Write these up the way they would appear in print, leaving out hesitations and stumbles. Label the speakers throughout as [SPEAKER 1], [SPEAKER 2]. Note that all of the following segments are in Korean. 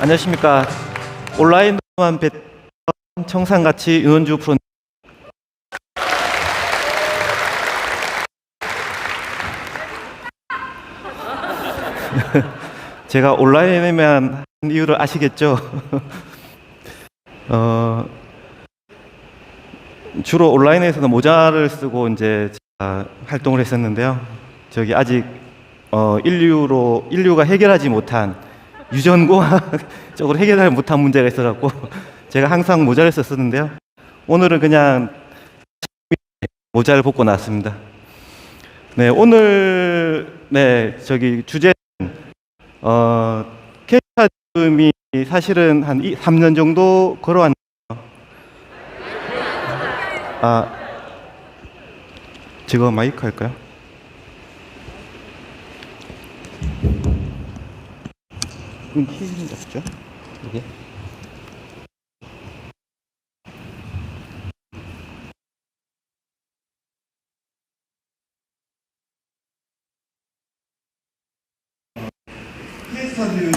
[SPEAKER 1] 안녕하십니까. 온라인으로만 뵀던 청산가치 윤원주 프로. 제가 온라인에만 한 이유를 아시겠죠? 주로 온라인에서는 모자를 쓰고 이제 제가 활동을 했었는데요. 저기 아직 인류가 해결하지 못한 유전공학적으로 해결하지 못한 문제가 있어갖고 제가 항상 모자를 썼었는데요. 오늘은 그냥 모자를 벗고 나왔습니다. 네, 오늘 저기 주제는 케이스타즘이 사실은 한 3년 정도 걸어왔는데요. 제가 마이크 할까요? 키는 잡죠? 이게? 케이스타드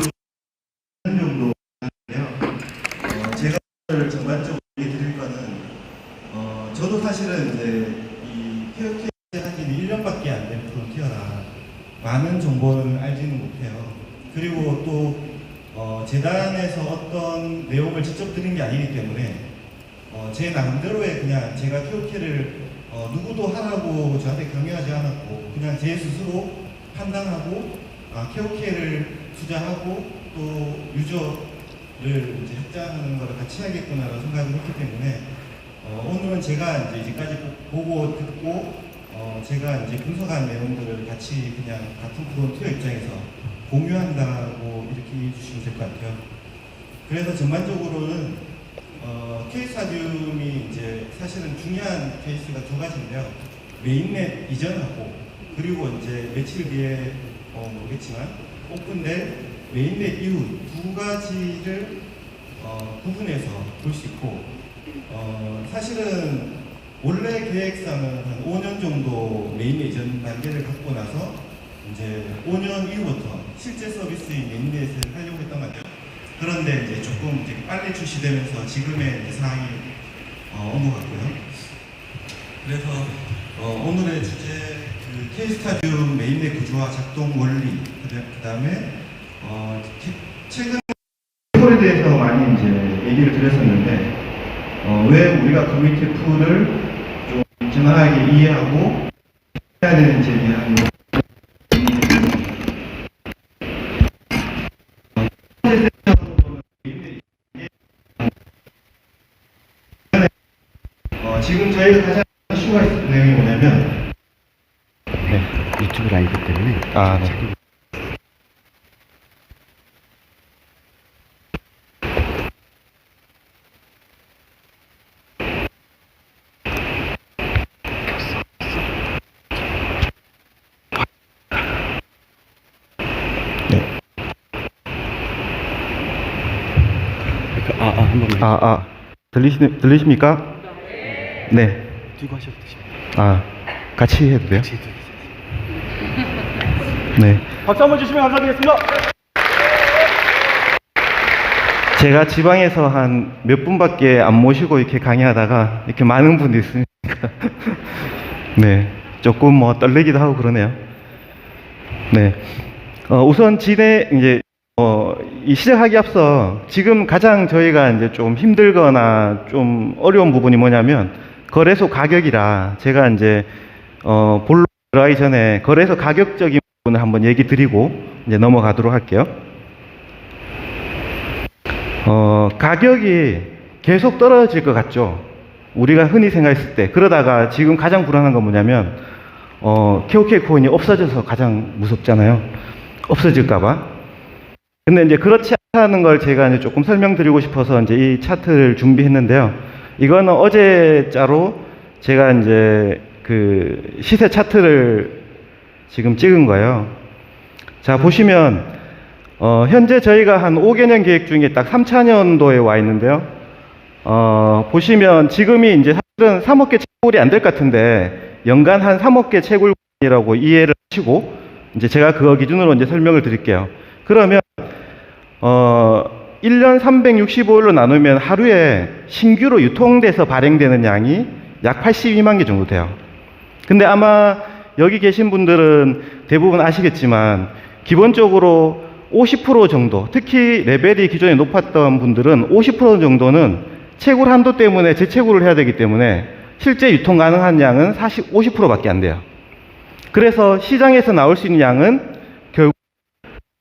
[SPEAKER 1] 정도 하는데요. 제가 전반적으로 얘기 드릴 거는 저도 사실은 이제 이 케어케이스 한지는 1년밖에 안 된 프론티어라 많은 정보는 알지는 못해요. 그리고 또 재단에서 어떤 내용을 직접 드린 게 아니기 때문에 제 나름대로의 그냥 제가 케어케어를 누구도 하라고 저한테 강요하지 않았고 그냥 제 스스로 판단하고 케어케어를 투자하고 또 유저를 이제 확장하는 걸 같이 해야겠구나라는 생각을 했기 때문에 오늘은 제가 이제까지 보고 듣고 제가 이제 분석한 내용들을 같이 그냥 같은 프론티어 입장에서 공유한다고 이렇게 해주시면 될 것 같아요. 그래서 전반적으로는 케이스타디움이 이제 사실은 중요한 케이스가 두 가지인데요. 메인넷 이전하고 그리고 이제 며칠 뒤에 모르겠지만 오픈될 메인넷 이후 두 가지를 구분해서 볼 수 있고 사실은 원래 계획상은 한 5년 정도 메인넷 이전 단계를 갖고 나서 이제 5년 이후부터 실제 서비스인 메인넷을 하려고 했던 것 같아요. 그런데 이제 조금 이제 빨리 출시되면서 지금의 이제 상황이 온 것 같고요. 그래서 오늘의 주제 케이스타디움 메인넷 구조와 작동 원리 그 다음에 최근 툴에 대해서 많이 이제 얘기를 드렸었는데 왜 우리가 커뮤니티 풀을 좀 정확하게 이해하고 해야 되는지에 대한 지금 저희가 가장 이슈가 있는 내용이 뭐냐면
[SPEAKER 2] 유튜브 라이브 때문에
[SPEAKER 1] 네.
[SPEAKER 2] 한번
[SPEAKER 1] 들리십니까? 네.
[SPEAKER 2] 들고 하셔도 되십니다.
[SPEAKER 1] 같이 해도 돼요?
[SPEAKER 2] 같이 해도
[SPEAKER 1] 네.
[SPEAKER 3] 박수 한번 주시면 감사드리겠습니다.
[SPEAKER 1] 제가 지방에서 한 몇 분밖에 안 모시고 이렇게 강의하다가 이렇게 많은 분이 있으니까 네, 조금 떨리기도 하고 그러네요. 네. 우선 이제 이 시작하기 앞서 지금 가장 저희가 이제 좀 힘들거나 좀 어려운 부분이 뭐냐면 거래소 가격이라 제가 이제 본론 들어가기 전에 거래소 가격적인 부분을 한번 얘기 드리고 이제 넘어가도록 할게요. 가격이 계속 떨어질 것 같죠? 우리가 흔히 생각했을 때. 그러다가 지금 가장 불안한 건 뭐냐면 KOK 코인이 없어져서 가장 무섭잖아요. 없어질까봐. 근데 이제 그렇지 않다는 걸 제가 이제 조금 설명드리고 싶어서 이제 이 차트를 준비했는데요. 이거는 어제자로 제가 이제 그 시세 차트를 지금 찍은 거예요. 자, 보시면 현재 저희가 한 5개년 계획 중에 딱 3차년도에 와 있는데요. 보시면 지금이 이제 사실은 3억 개 채굴이 안 될 것 같은데 연간 한 3억 개 채굴이라고 이해를 하시고 이제 제가 그거 기준으로 이제 설명을 드릴게요. 그러면
[SPEAKER 3] 1년 365일로 나누면 하루에 신규로 유통돼서 발행되는 양이 약 82만 개 정도 돼요. 근데 아마 여기 계신 분들은 대부분 아시겠지만 기본적으로 50% 정도, 특히 레벨이 기존에 높았던 분들은 50% 정도는 채굴 한도 때문에 재채굴을 해야 되기 때문에 실제 유통 가능한 양은 50%밖에 안 돼요. 그래서 시장에서 나올 수 있는 양은 결국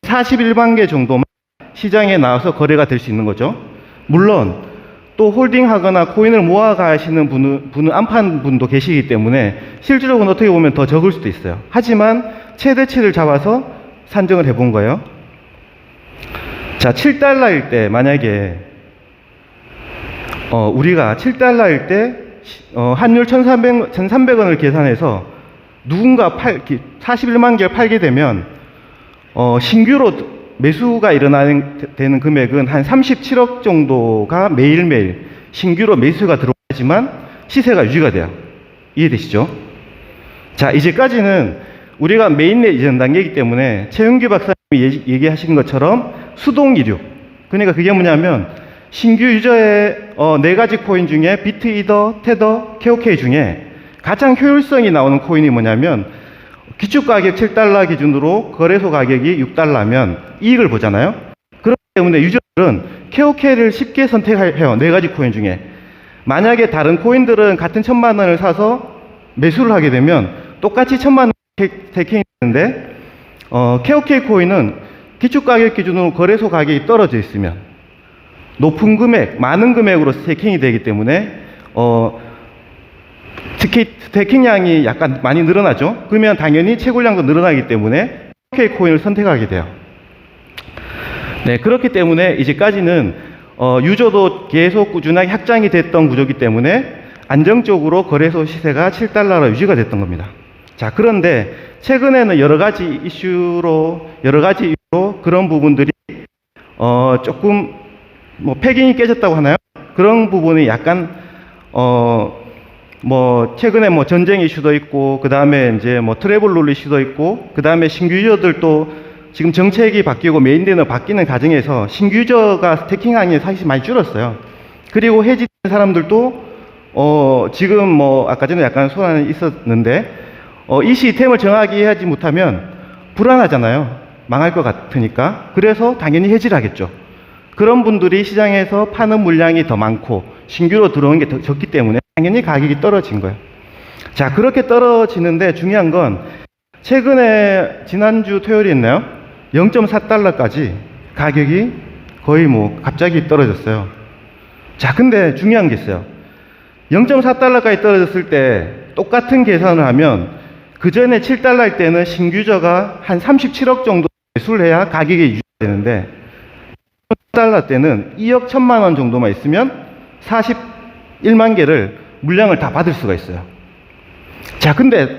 [SPEAKER 3] 41만 개 정도만 시장에 나와서 거래가 될 수 있는 거죠. 물론 또 홀딩하거나 코인을 모아 가시는 분은 안 판 분도 계시기 때문에 실질적으로 어떻게 보면 더 적을 수도 있어요. 하지만 최대치를 잡아서 산정을 해본 거예요. 자, 7달러일 때 만약에 우리가 7달러일 때 환율 1,300원을 계산해서 누군가 41만 개를 팔게 되면 신규로 매수가 되는 금액은 한 37억 정도가 매일매일 신규로 매수가 들어오지만 시세가 유지가 돼요. 이해되시죠? 자, 이제까지는 우리가 메인넷 이전 단계이기 때문에 최윤규 박사님이 얘기하신 것처럼 수동 이륙. 그러니까 그게 뭐냐면 신규 유저의 4가지 코인 중에 비트이더, 테더, KOK 중에 가장 효율성이 나오는 코인이 뭐냐면 기축가격 7달러 기준으로 거래소 가격이 6달러면 이익을 보잖아요. 그렇기 때문에 유저들은 KOK를 쉽게 선택해요. 4가지 코인 중에. 만약에 다른 코인들은 같은 1,000만 원을 사서 매수를 하게 되면 똑같이 1,000만 원 스테이킹이 되는데 KOK 코인은 기축가격 기준으로 거래소 가격이 떨어져 있으면 높은 금액, 많은 금액으로 스테이킹이 되기 때문에 특히 스테이킹량이 약간 많이 늘어나죠. 그러면 당연히 채굴량도 늘어나기 때문에 KOK 코인을 선택하게 돼요. 네, 그렇기 때문에 이제까지는 유저도 계속 꾸준하게 확장이 됐던 구조이기 때문에 안정적으로 거래소 시세가 7달러로 유지가 됐던 겁니다. 자, 그런데 최근에는 여러 가지 이유로 그런 부분들이 조금 뭐 패깅이 깨졌다고 하나요? 그런 부분이 약간 뭐 최근에 뭐 전쟁 이슈도 있고, 그 다음에 이제 뭐 트래블 룰 이슈도 있고, 그 다음에 신규 유저들도 지금 정책이 바뀌고 메인랜으로 바뀌는 과정에서 신규 유저가 스태킹량이 사실 많이 줄었어요. 그리고 해지된 사람들도 지금 뭐 아까 전에 약간 소란이 있었는데 이 시스템을 정확히 하지 못하면 불안하잖아요. 망할 것 같으니까. 그래서 당연히 해지를 하겠죠. 그런 분들이 시장에서 파는 물량이 더 많고 신규로 들어오는 게 더 적기 때문에 당연히 가격이 떨어진 거예요. 자, 그렇게 떨어지는데 중요한 건 최근에 지난주 토요일이었나요? 0.4달러까지 가격이 거의 뭐 갑자기 떨어졌어요. 자, 근데 중요한 게 있어요. 0.4달러까지 떨어졌을 때 똑같은 계산을 하면 그 전에 7달러일 때는 신규저가 한 37억 정도 매수를 해야 가격이 유지되는데 10달러 때는 2억 1천만 원 정도만 있으면 41만 개를 물량을 다 받을 수가 있어요. 자, 근데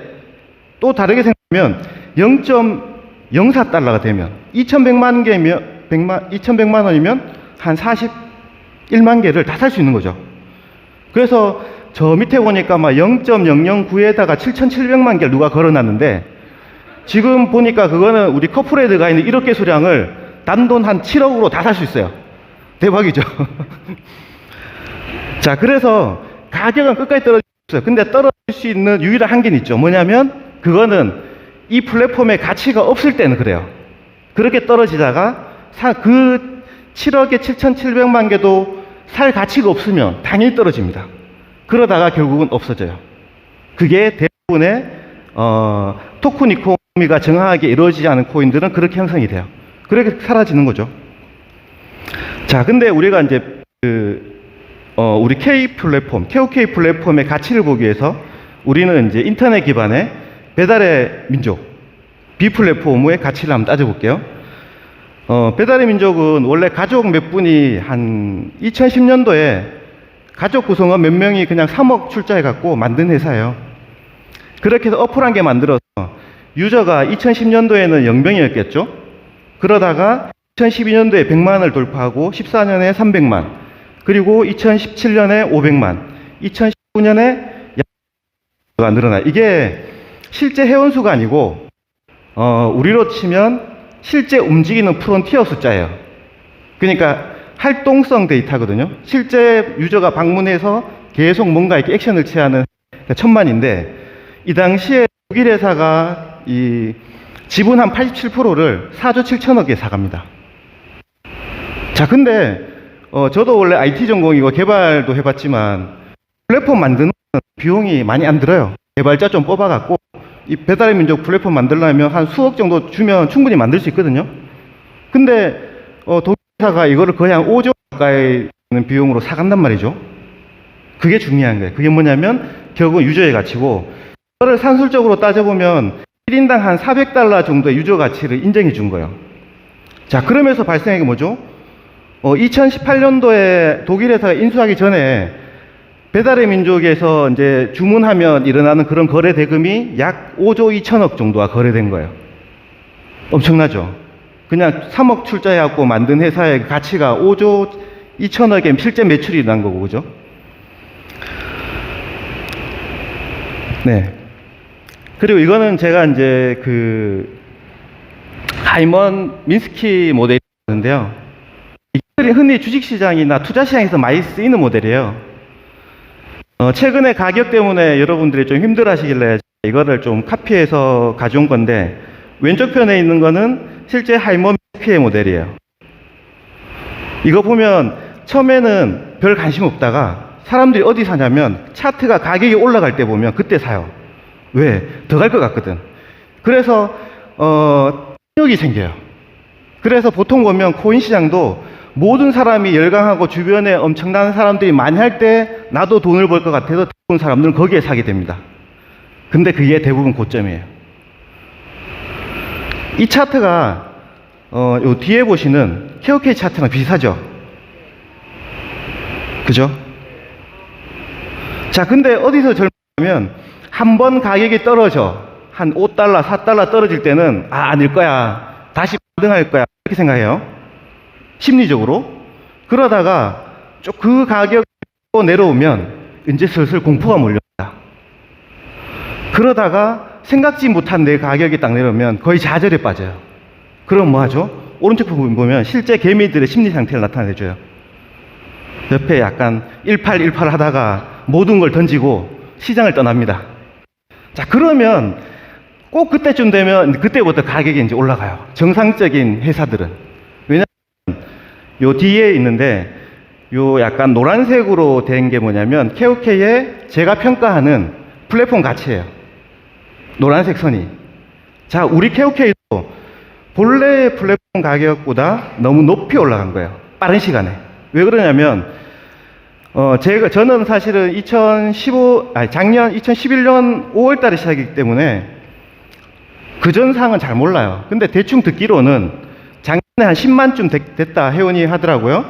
[SPEAKER 3] 또 다르게 생각하면 0.04달러가 되면 2,100만 개면 2,100만 원이면 한 41만 개를 다 살 수 있는 거죠. 그래서 저 밑에 보니까 막 0.009에다가 7,700만 개를 누가 걸어놨는데 지금 보니까 그거는 우리 커플헤드가 있는 1억 개 수량을 단돈 한 7억으로 다 살 수 있어요. 대박이죠. 자, 그래서 가격은 끝까지 떨어질 수 있어요. 근데 떨어질 수 있는 유일한 한계는 있죠. 뭐냐면 그거는 이 플랫폼의 가치가 없을 때는 그래요. 그렇게 떨어지다가 그 7억에 7,700만 개도 살 가치가 없으면 당연히 떨어집니다. 그러다가 결국은 없어져요. 그게 대부분의 토큰 이코노미가 정확하게 이루어지지 않은 코인들은 그렇게 형성이 돼요. 그렇게 사라지는 거죠. 자, 근데 우리가 이제 우리 KOK 플랫폼의 가치를 보기 위해서 우리는 이제 인터넷 기반의 배달의 민족 B 플랫폼의 가치를 한번 따져볼게요. 배달의 민족은 원래 가족 몇 분이 한 2010년도에 가족 구성원 몇 명이 그냥 3억 출자해갖고 만든 회사예요. 그렇게 해서 어플한 개 만들어서 유저가 2010년도에는 0명이었겠죠. 그러다가 2012년도에 100만을 돌파하고 14년에 300만, 그리고 2017년에 500만, 2019년에 가 늘어나. 이게 실제 회원수가 아니고 우리로 치면 실제 움직이는 프론티어 숫자예요. 그러니까 활동성 데이터거든요. 실제 유저가 방문해서 계속 뭔가 이렇게 액션을 취하는 1000만인데, 이 당시에 독일 회사가 이 지분 한 87%를 4조 7천억에 사갑니다. 자, 근데 저도 원래 IT 전공이고 개발도 해봤지만 플랫폼 만드는 비용이 많이 안 들어요. 개발자 좀 뽑아갖고 이 배달의 민족 플랫폼 만들려면 한 수억 정도 주면 충분히 만들 수 있거든요. 근데 독일 회사가 이거를 거의 한 5조 가까이 있는 비용으로 사간단 말이죠. 그게 중요한 거예요. 그게 뭐냐면 결국 유저의 가치고, 이거를 산술적으로 따져보면 1인당 한 400달러 정도의 유저 가치를 인정해 준 거예요. 자, 그러면서 발생한 게 뭐죠? 2018년도에 독일 회사가 인수하기 전에 배달의 민족에서 이제 주문하면 일어나는 그런 거래 대금이 약 5조 2천억 정도가 거래된 거예요. 엄청나죠? 그냥 3억 출자해갖고 만든 회사의 가치가 5조 2천억의 실제 매출이 난 거고, 그죠? 네. 그리고 이거는 제가 이제 그 하이먼 민스키 모델인데요. 이들이 흔히 주식시장이나 투자시장에서 많이 쓰이는 모델이에요. 최근에 가격 때문에 여러분들이 좀 힘들어 하시길래 이거를 좀 카피해서 가져온 건데, 왼쪽 편에 있는 거는 실제 하이먼 민스키의 모델이에요. 이거 보면 처음에는 별 관심 없다가 사람들이 어디 사냐면 차트가 가격이 올라갈 때 보면 그때 사요. 왜? 더 갈 것 같거든. 그래서 력이 생겨요. 그래서 보통 보면 코인 시장도 모든 사람이 열광하고 주변에 엄청난 사람들이 많이 할 때 나도 돈을 벌 것 같아서 대부분 사람들은 거기에 사게 됩니다. 근데 그게 대부분 고점이에요. 이 차트가 요 뒤에 보시는 KOK 차트랑 비슷하죠? 그죠? 자, 근데 어디서 젊으면 한 번 가격이 떨어져 한 5달러, 4달러 떨어질 때는 아닐 거야, 다시 반등할 거야, 이렇게 생각해요. 심리적으로. 그러다가 쭉 그 가격이 내려오면 이제 슬슬 공포가 몰려옵니다. 그러다가 생각지 못한 내 가격이 딱 내려오면 거의 좌절에 빠져요. 그럼 뭐 하죠? 오른쪽 부분 보면 실제 개미들의 심리 상태를 나타내줘요. 옆에 약간 1818 하다가 모든 걸 던지고 시장을 떠납니다. 자, 그러면 꼭 그때쯤 되면 그때부터 가격이 이제 올라가요. 정상적인 회사들은. 왜냐하면 요 뒤에 있는데 요 약간 노란색으로 된 게 뭐냐면 KOK의 제가 평가하는 플랫폼 가치예요. 노란색 선이. 자, 우리 KOK도 본래 플랫폼 가격보다 너무 높이 올라간 거예요. 빠른 시간에. 왜 그러냐면 저는 사실은 작년 2011년 5월 달에 시작이기 때문에 그전 상은 잘 몰라요. 근데 대충 듣기로는 작년에 한 10만쯤 됐다 회원이 하더라고요.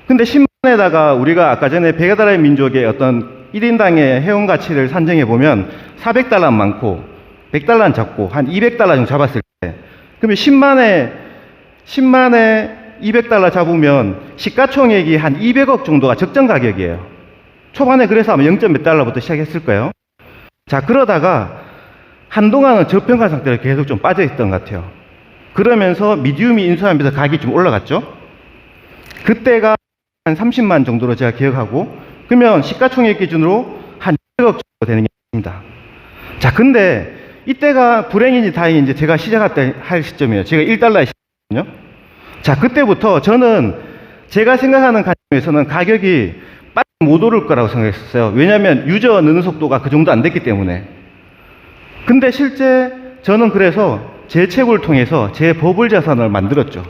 [SPEAKER 3] 근데 10만에다가 우리가 아까 전에 배달의 민족의 어떤 1인당의 회원 가치를 산정해 보면 400달러는 많고 100달러는 적고 한 200달러 정도 잡았을 때, 그러면 10만에 200달러 잡으면 시가총액이 한 200억 정도가 적정 가격이에요. 초반에 그래서 아마 0. 몇 달러부터 시작했을 거예요. 자, 그러다가 한동안은 저평가 상태로 계속 좀 빠져있던 것 같아요. 그러면서 미디움이 인수하면서 가격이 좀 올라갔죠. 그때가 한 30만 정도로 제가 기억하고, 그러면 시가총액 기준으로 한 200억 정도 되는 게 있습니다. 자, 근데 이때가 불행인지 다행인지 제가 시작할 시점이에요. 제가 1달러에 시작했거든요. 자, 그때부터 저는 제가 생각하는 관점에서는 가격이 빨리 못 오를 거라고 생각했었어요. 왜냐하면 유저 느는 속도가 그 정도 안 됐기 때문에. 근데 실제 저는 그래서 제 채굴을 통해서 제 버블 자산을 만들었죠.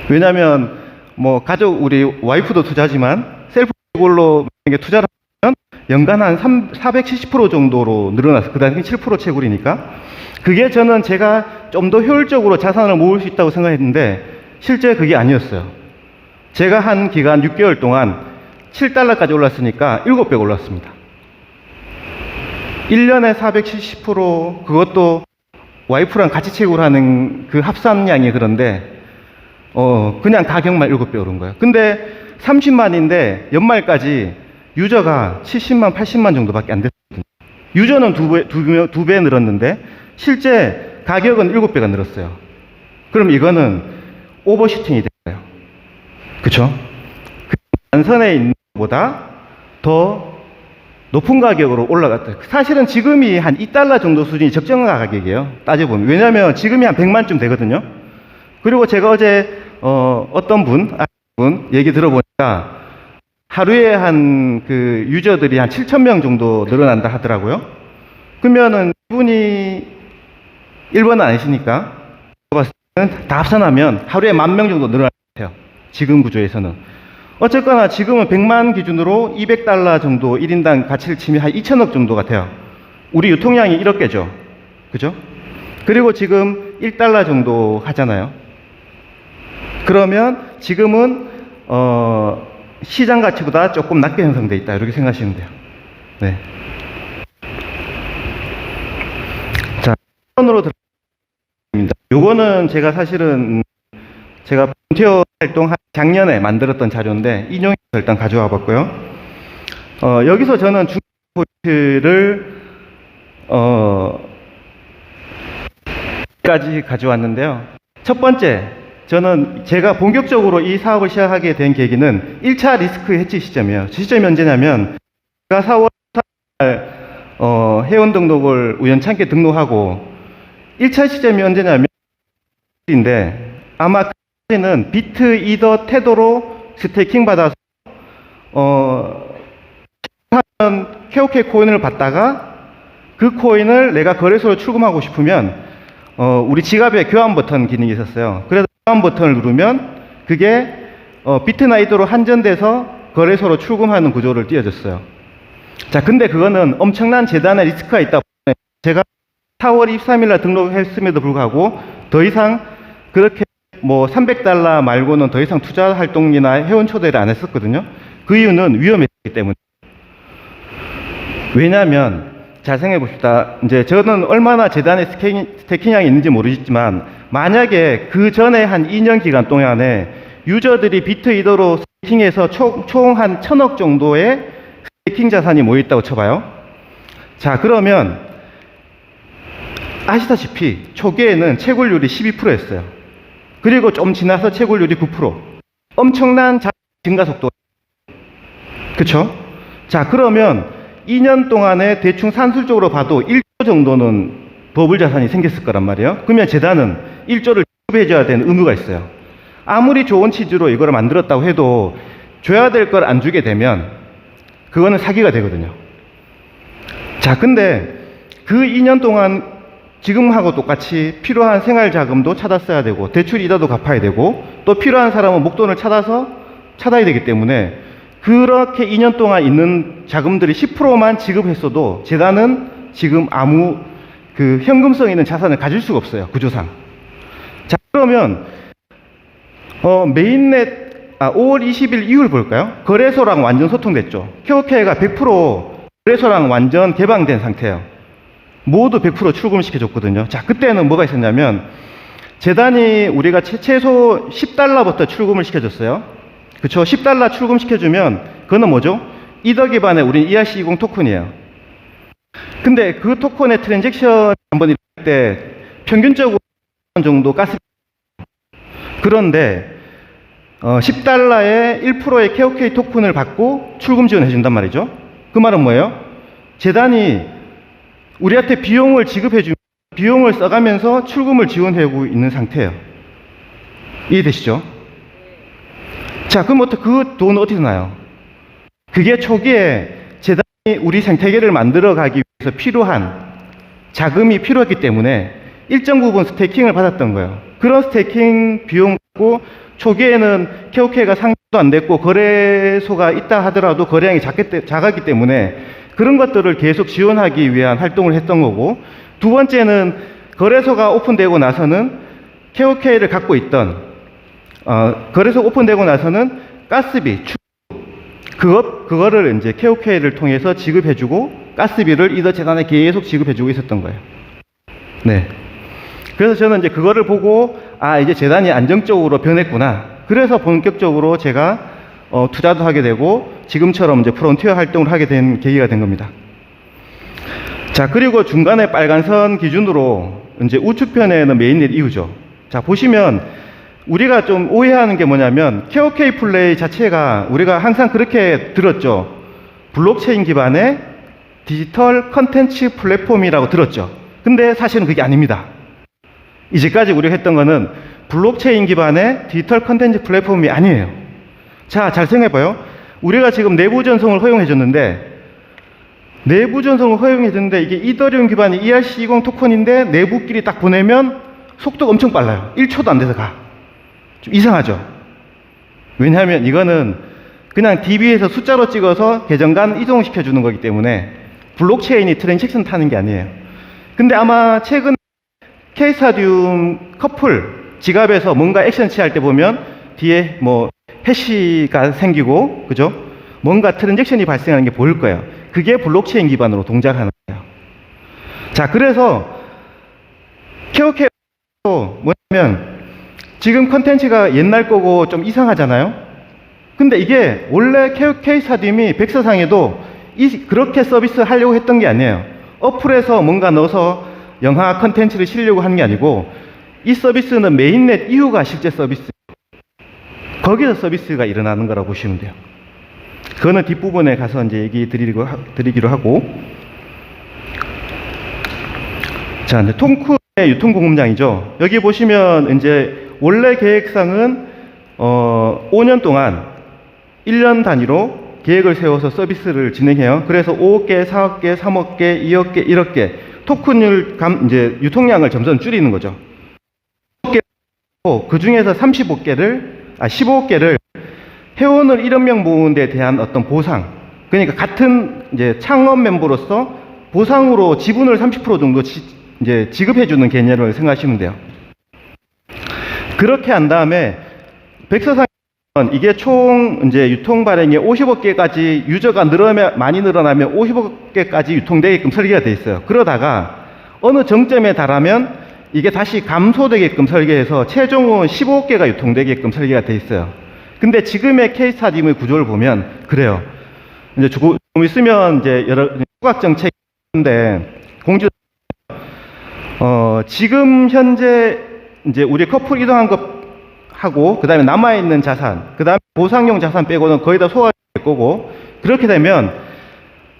[SPEAKER 3] 왜냐하면 뭐 가족, 우리 와이프도 투자지만 셀프 채굴로 투자를 하면 연간 한 470% 정도로 늘어났어요. 그 당시 7% 채굴이니까. 그게 저는 제가 좀 더 효율적으로 자산을 모을 수 있다고 생각했는데 실제 그게 아니었어요. 제가 한 기간 6개월 동안 7달러까지 올랐으니까 7배 올랐습니다. 1년에 470%, 그것도 와이프랑 같이 채굴하는 그 합산량이 그런데 그냥 가격만 7배 오른 거예요. 근데 30만인데 연말까지 유저가 70만, 80만 정도밖에 안 됐거든요. 유저는 두 배 늘었는데 실제 가격은 7배가 늘었어요. 그럼 이거는 오버슈팅이 됐어요. 그쵸? 그 안선에 있는 것보다 더 높은 가격으로 올라갔다. 사실은 지금이 한 2달러 정도 수준이 적정한 가격이에요. 따져보면. 왜냐면 지금이 한 100만쯤 되거든요. 그리고 제가 어제, 어떤 분 얘기 들어보니까 하루에 한 그 유저들이 한 7,000명 정도 늘어난다 하더라고요. 그러면은 이분이 1번은 아니시니까 봤을 때는 다 합산하면 하루에 10,000명 정도 늘어날 것 같아요. 지금 구조에서는. 어쨌거나 지금은 100만 기준으로 200달러 정도 1인당 가치를 치면 한 2천억 정도 같아요. 우리 유통량이 1억 개죠. 그죠? 그리고 지금 1달러 정도 하잖아요. 그러면 지금은 시장 가치보다 조금 낮게 형성되어 있다. 이렇게 생각하시면 돼요. 네. 자, 1번으로 들어갑니다. 요거는 제가 사실은 제가 볼런티어 활동 작년에 만들었던 자료인데 인용해서 일단 가져와 봤고요. 여기서 저는 중요한 포인트를 까지 가져왔는데요. 첫 번째, 저는 제가 본격적으로 이 사업을 시작하게 된 계기는 1차 리스크 해치 시점이에요. 시점이 언제냐면 제가 4월 4일 회원 등록을 우연찮게 등록하고 1차 시점이 언제냐면 인데 아마 그때는 비트 이더 테더로 스테이킹 받아서 하면 KOK 코인을 받다가 그 코인을 내가 거래소로 출금하고 싶으면 우리 지갑에 교환 버튼 기능이 있었어요. 그래서 교환 버튼을 누르면 그게 비트나이드로 한전돼서 거래소로 출금하는 구조를 띄워줬어요. 자, 근데 그거는 엄청난 재단의 리스크가 있다 보니 제가 4월 23일 날 등록했음에도 불구하고 더 이상 그렇게 뭐 300달러 말고는 더 이상 투자 활동이나 회원 초대를 안 했었거든요. 그 이유는 위험했기 때문에. 왜냐하면 잘 생각해 봅시다. 이제 저는 얼마나 재단에 스테이킹량이 있는지 모르겠지만 만약에 그 전에 한 2년 기간 동안에 유저들이 비트 이더로 스테이킹해서 총 한 1,000억 정도의 스테이킹 자산이 모여 있다고 쳐봐요. 자, 그러면 아시다시피 초기에는 채굴률이 12%였어요. 그리고 좀 지나서 채굴률이 9%. 엄청난 증가 속도. 그쵸? 자, 그러면 2년 동안에 대충 산술적으로 봐도 1조 정도는 버블 자산이 생겼을 거란 말이에요. 그러면 재단은 1조를 지급해줘야 되는 의무가 있어요. 아무리 좋은 취지로 이걸 만들었다고 해도 줘야 될 걸 안 주게 되면 그거는 사기가 되거든요. 자, 근데 그 2년 동안 지금하고 똑같이 필요한 생활 자금도 찾았어야 되고 대출 이자도 갚아야 되고 또 필요한 사람은 목돈을 찾아야 되기 때문에 그렇게 2년 동안 있는 자금들이 10%만 지급했어도 재단은 지금 아무 그 현금성 있는 자산을 가질 수가 없어요. 구조상. 자, 그러면 메인넷 5월 20일 이후를 볼까요? 거래소랑 완전 소통됐죠. KOK가 100% 거래소랑 완전 개방된 상태예요. 모두 100% 출금을 시켜줬거든요. 자, 그때는 뭐가 있었냐면 재단이 우리가 최소 10달러부터 출금을 시켜줬어요. 그쵸? 10달러 출금시켜주면 그거는 뭐죠? 이더 기반의 우린 ERC20 토큰이에요. 근데 그 토큰의 트랜잭션 한번 일어날 때 평균적으로 정도 가스. 그런데 10달러에 1%의 KOK 토큰을 받고 출금 지원해 준단 말이죠. 그 말은 뭐예요? 재단이 우리한테 비용을 지급해 주면 비용을 써가면서 출금을 지원하고 있는 상태예요. 이해되시죠? 자, 그럼 그 돈은 어디서 나요? 그게 초기에 재단이 우리 생태계를 만들어 가기 위해서 필요한 자금이 필요했기 때문에 일정 부분 스테이킹을 받았던 거예요. 그런 스테이킹 비용 받고 초기에는 KOK가 상장도 안 됐고 거래소가 있다 하더라도 거래량이 작았기 때문에 그런 것들을 계속 지원하기 위한 활동을 했던 거고, 두 번째는 거래소가 오픈되고 나서는 KOK를 갖고 있던 거래소 오픈되고 나서는 가스비, 그거를 이제 KOK를 통해서 지급해주고 가스비를 이더 재단에 계속 지급해주고 있었던 거예요. 네. 그래서 저는 이제 그거를 보고 이제 재단이 안정적으로 변했구나. 그래서 본격적으로 제가 투자도 하게 되고 지금처럼 이제 프론티어 활동을 하게 된 계기가 된 겁니다. 자, 그리고 중간에 빨간 선 기준으로 이제 우측편에는 메인넷 이후죠. 자, 보시면 우리가 좀 오해하는 게 뭐냐면 KOK 플레이 자체가 우리가 항상 그렇게 들었죠. 블록체인 기반의 디지털 컨텐츠 플랫폼이라고 들었죠. 근데 사실은 그게 아닙니다. 이제까지 우리가 했던 거는 블록체인 기반의 디지털 컨텐츠 플랫폼이 아니에요. 자, 잘 생각해봐요. 우리가 지금 내부 전송을 허용해줬는데 이게 이더리움 기반의 ERC20 토큰인데 내부끼리 딱 보내면 속도가 엄청 빨라요. 1초도 안 돼서 가. 좀 이상하죠? 왜냐하면 이거는 그냥 DB에서 숫자로 찍어서 계정 간 이동시켜 주는 거기 때문에 블록체인이 트랜잭션 타는 게 아니에요. 근데 아마 최근 K스타디움 커플 지갑에서 뭔가 액션 취할 때 보면 뒤에 뭐 해시가 생기고, 그죠? 뭔가 트랜잭션이 발생하는 게 보일 거예요. 그게 블록체인 기반으로 동작하는 거예요. 자, 그래서 KOK도 뭐냐면 지금 컨텐츠가 옛날 거고 좀 이상하잖아요. 근데 이게 원래 K스타디움이 백서상에도 그렇게 서비스 하려고 했던 게 아니에요. 어플에서 뭔가 넣어서 영화 컨텐츠를 실려고 하는 게 아니고 이 서비스는 메인넷 이후가 실제 서비스. 거기서 서비스가 일어나는 거라고 보시면 돼요. 그거는 뒷부분에 가서 이제 얘기 드리기로 하고. 자, 이제 통쿠의 유통공급량이죠. 여기 보시면 이제 원래 계획상은 5년 동안 1년 단위로 계획을 세워서 서비스를 진행해요. 그래서 5억 개, 4억 개, 3억 개, 2억 개, 1억 개 토큰을 이제 유통량을 점점 줄이는 거죠. 그 중에서 15개를 회원을 1억 명 모으는 데 대한 어떤 보상, 그러니까 같은 이제 창업 멤버로서 보상으로 지분을 30% 정도 이제 지급해주는 개념을 생각하시면 돼요. 그렇게 한 다음에 백서상 이게 총 이제 유통 발행이 50억 개까지 유저가 많이 늘어나면 50억 개까지 유통되게끔 설계가 돼 있어요. 그러다가 어느 정점에 달하면 이게 다시 감소되게끔 설계해서 최종은 15억 개가 유통되게끔 설계가 돼 있어요. 근데 지금의 K스타디움의 구조를 보면 그래요. 이제 조금 있으면 이제 여러 후각 정책인데 지금 현재 이제 우리 커플 이동한 것 하고 그다음에 남아 있는 자산, 그다음에 보상용 자산 빼고는 거의 다 소화될 거고, 그렇게 되면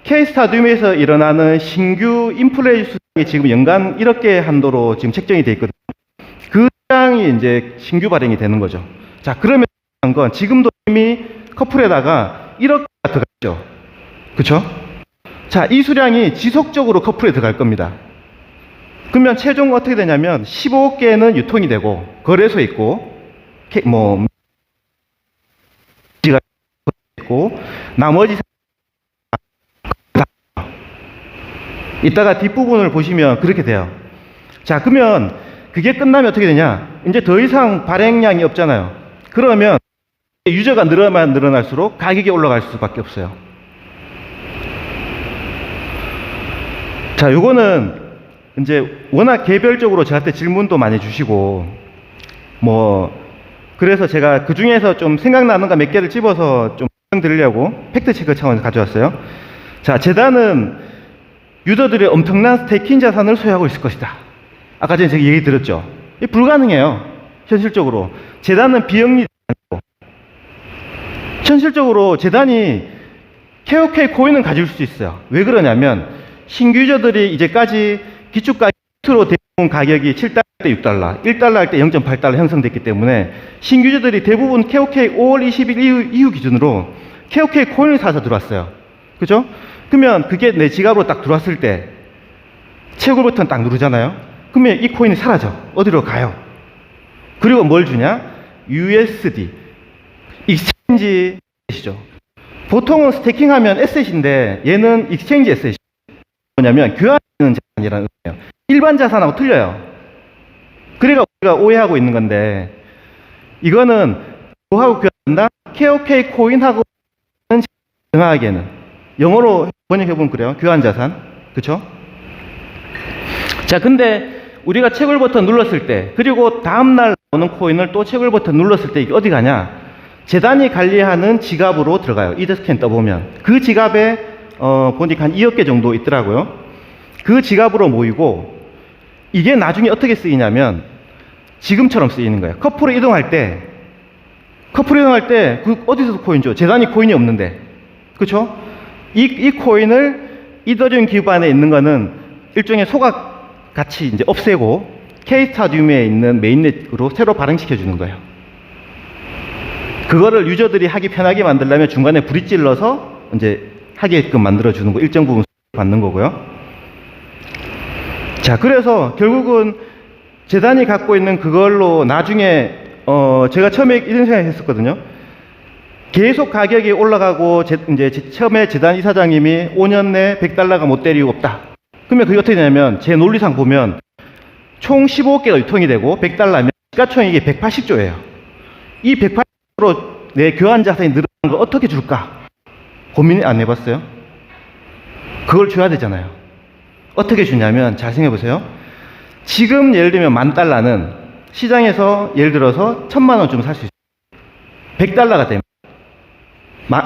[SPEAKER 3] K스타디움에서 일어나는 신규 인플레이 수량이 지금 연간 1억 개 한도로 지금 책정이 돼 있거든요. 그 수량이 이제 신규 발행이 되는 거죠. 자, 그러면 건 지금도 이미 커플에다가 1억 개가 들어갔죠. 그렇죠? 자, 이 수량이 지속적으로 커플에 들어갈 겁니다. 그러면 최종 어떻게 되냐면 15억 개는 유통이 되고 거래소에 있고 지가 있고 나머지 이따가 뒷부분을 보시면 그렇게 돼요. 자, 그러면 그게 끝나면 어떻게 되냐? 이제 더 이상 발행량이 없잖아요. 그러면 유저가 늘어날수록 가격이 올라갈 수밖에 없어요. 자, 요거는 이제 워낙 개별적으로 저한테 질문도 많이 주시고 그래서 제가 그 중에서 좀 생각나는 거 몇 개를 집어서 좀 설명드리려고 팩트 체크 차원에서 가져왔어요. 자, 재단은 유저들의 엄청난 스테이킹 자산을 소유하고 있을 것이다. 아까 전에 제가 얘기 드렸죠. 이게 불가능해요. 현실적으로. 재단은 비영리 아니고. 현실적으로 재단이 KOK 코인은 가질 수 있어요. 왜 그러냐면 신규 유저들이 이제까지 기축가격으로 대부분 가격이 7달러 때 6달러, 1달러 할 때 0.8달러 형성됐기 때문에 신규 유저들이 대부분 KOK 5월 20일 이후 기준으로 KOK 코인을 사서 들어왔어요. 그죠? 그러면 그게 내 지갑으로 딱 들어왔을 때 채굴 버튼 딱 누르잖아요. 그러면 이 코인이 사라져. 어디로 가요? 그리고 뭘 주냐? USD. 익스체인지 에셋이죠. 보통은 스테이킹하면 에셋인데 얘는 익스체인지 에셋이 뭐냐면 교환하는 자산이라는 거예요. 일반 자산하고 틀려요. 그러니까 우리가 오해하고 있는 건데 이거는 뭐하고 교환한다? KOK 코인하고 정확하게는 영어로 번역해보면 그래요. 교환자산. 그쵸? 자, 근데 우리가 채굴 버튼 눌렀을 때, 그리고 다음날 나오는 코인을 또 채굴 버튼 눌렀을 때 이게 어디 가냐? 재단이 관리하는 지갑으로 들어가요. 이더스캔 떠보면. 그 지갑에, 보니까 한 2억 개 정도 있더라고요. 그 지갑으로 모이고, 이게 나중에 어떻게 쓰이냐면, 지금처럼 쓰이는 거예요. 커플을 이동할 때 그 어디서 코인 줘? 재단이 코인이 없는데. 그렇죠? 이 코인을 이더리움 기반에 있는 거는 일종의 소각 같이 이제 없애고 K-스타디움에 있는 메인넷으로 새로 발행시켜 주는 거예요. 그거를 유저들이 하기 편하게 만들려면 중간에 브릿지를넣어서 이제 하게끔 만들어 주는 거, 일정 부분 받는 거고요. 자, 그래서 결국은 재단이 갖고 있는 그걸로 나중에 제가 처음에 이런 생각했었거든요. 계속 가격이 올라가고 이제 처음에 재단 이사장님이 5년 내 100달러가 못 될 이유가 없다. 그러면 그게 어떻게 되냐면 제 논리상 보면 총 15개가 유통이 되고 100달러면 시가총액이 180조예요. 이 180조로 내 교환 자산이 늘어나는 걸 어떻게 줄까? 고민 안 해봤어요? 그걸 줘야 되잖아요. 어떻게 주냐면 잘 생각해 보세요. 지금 예를 들면 10,000달러는 시장에서 예를 들어서 1,000만 원 주면 살 수 있어요. 100달러가 되면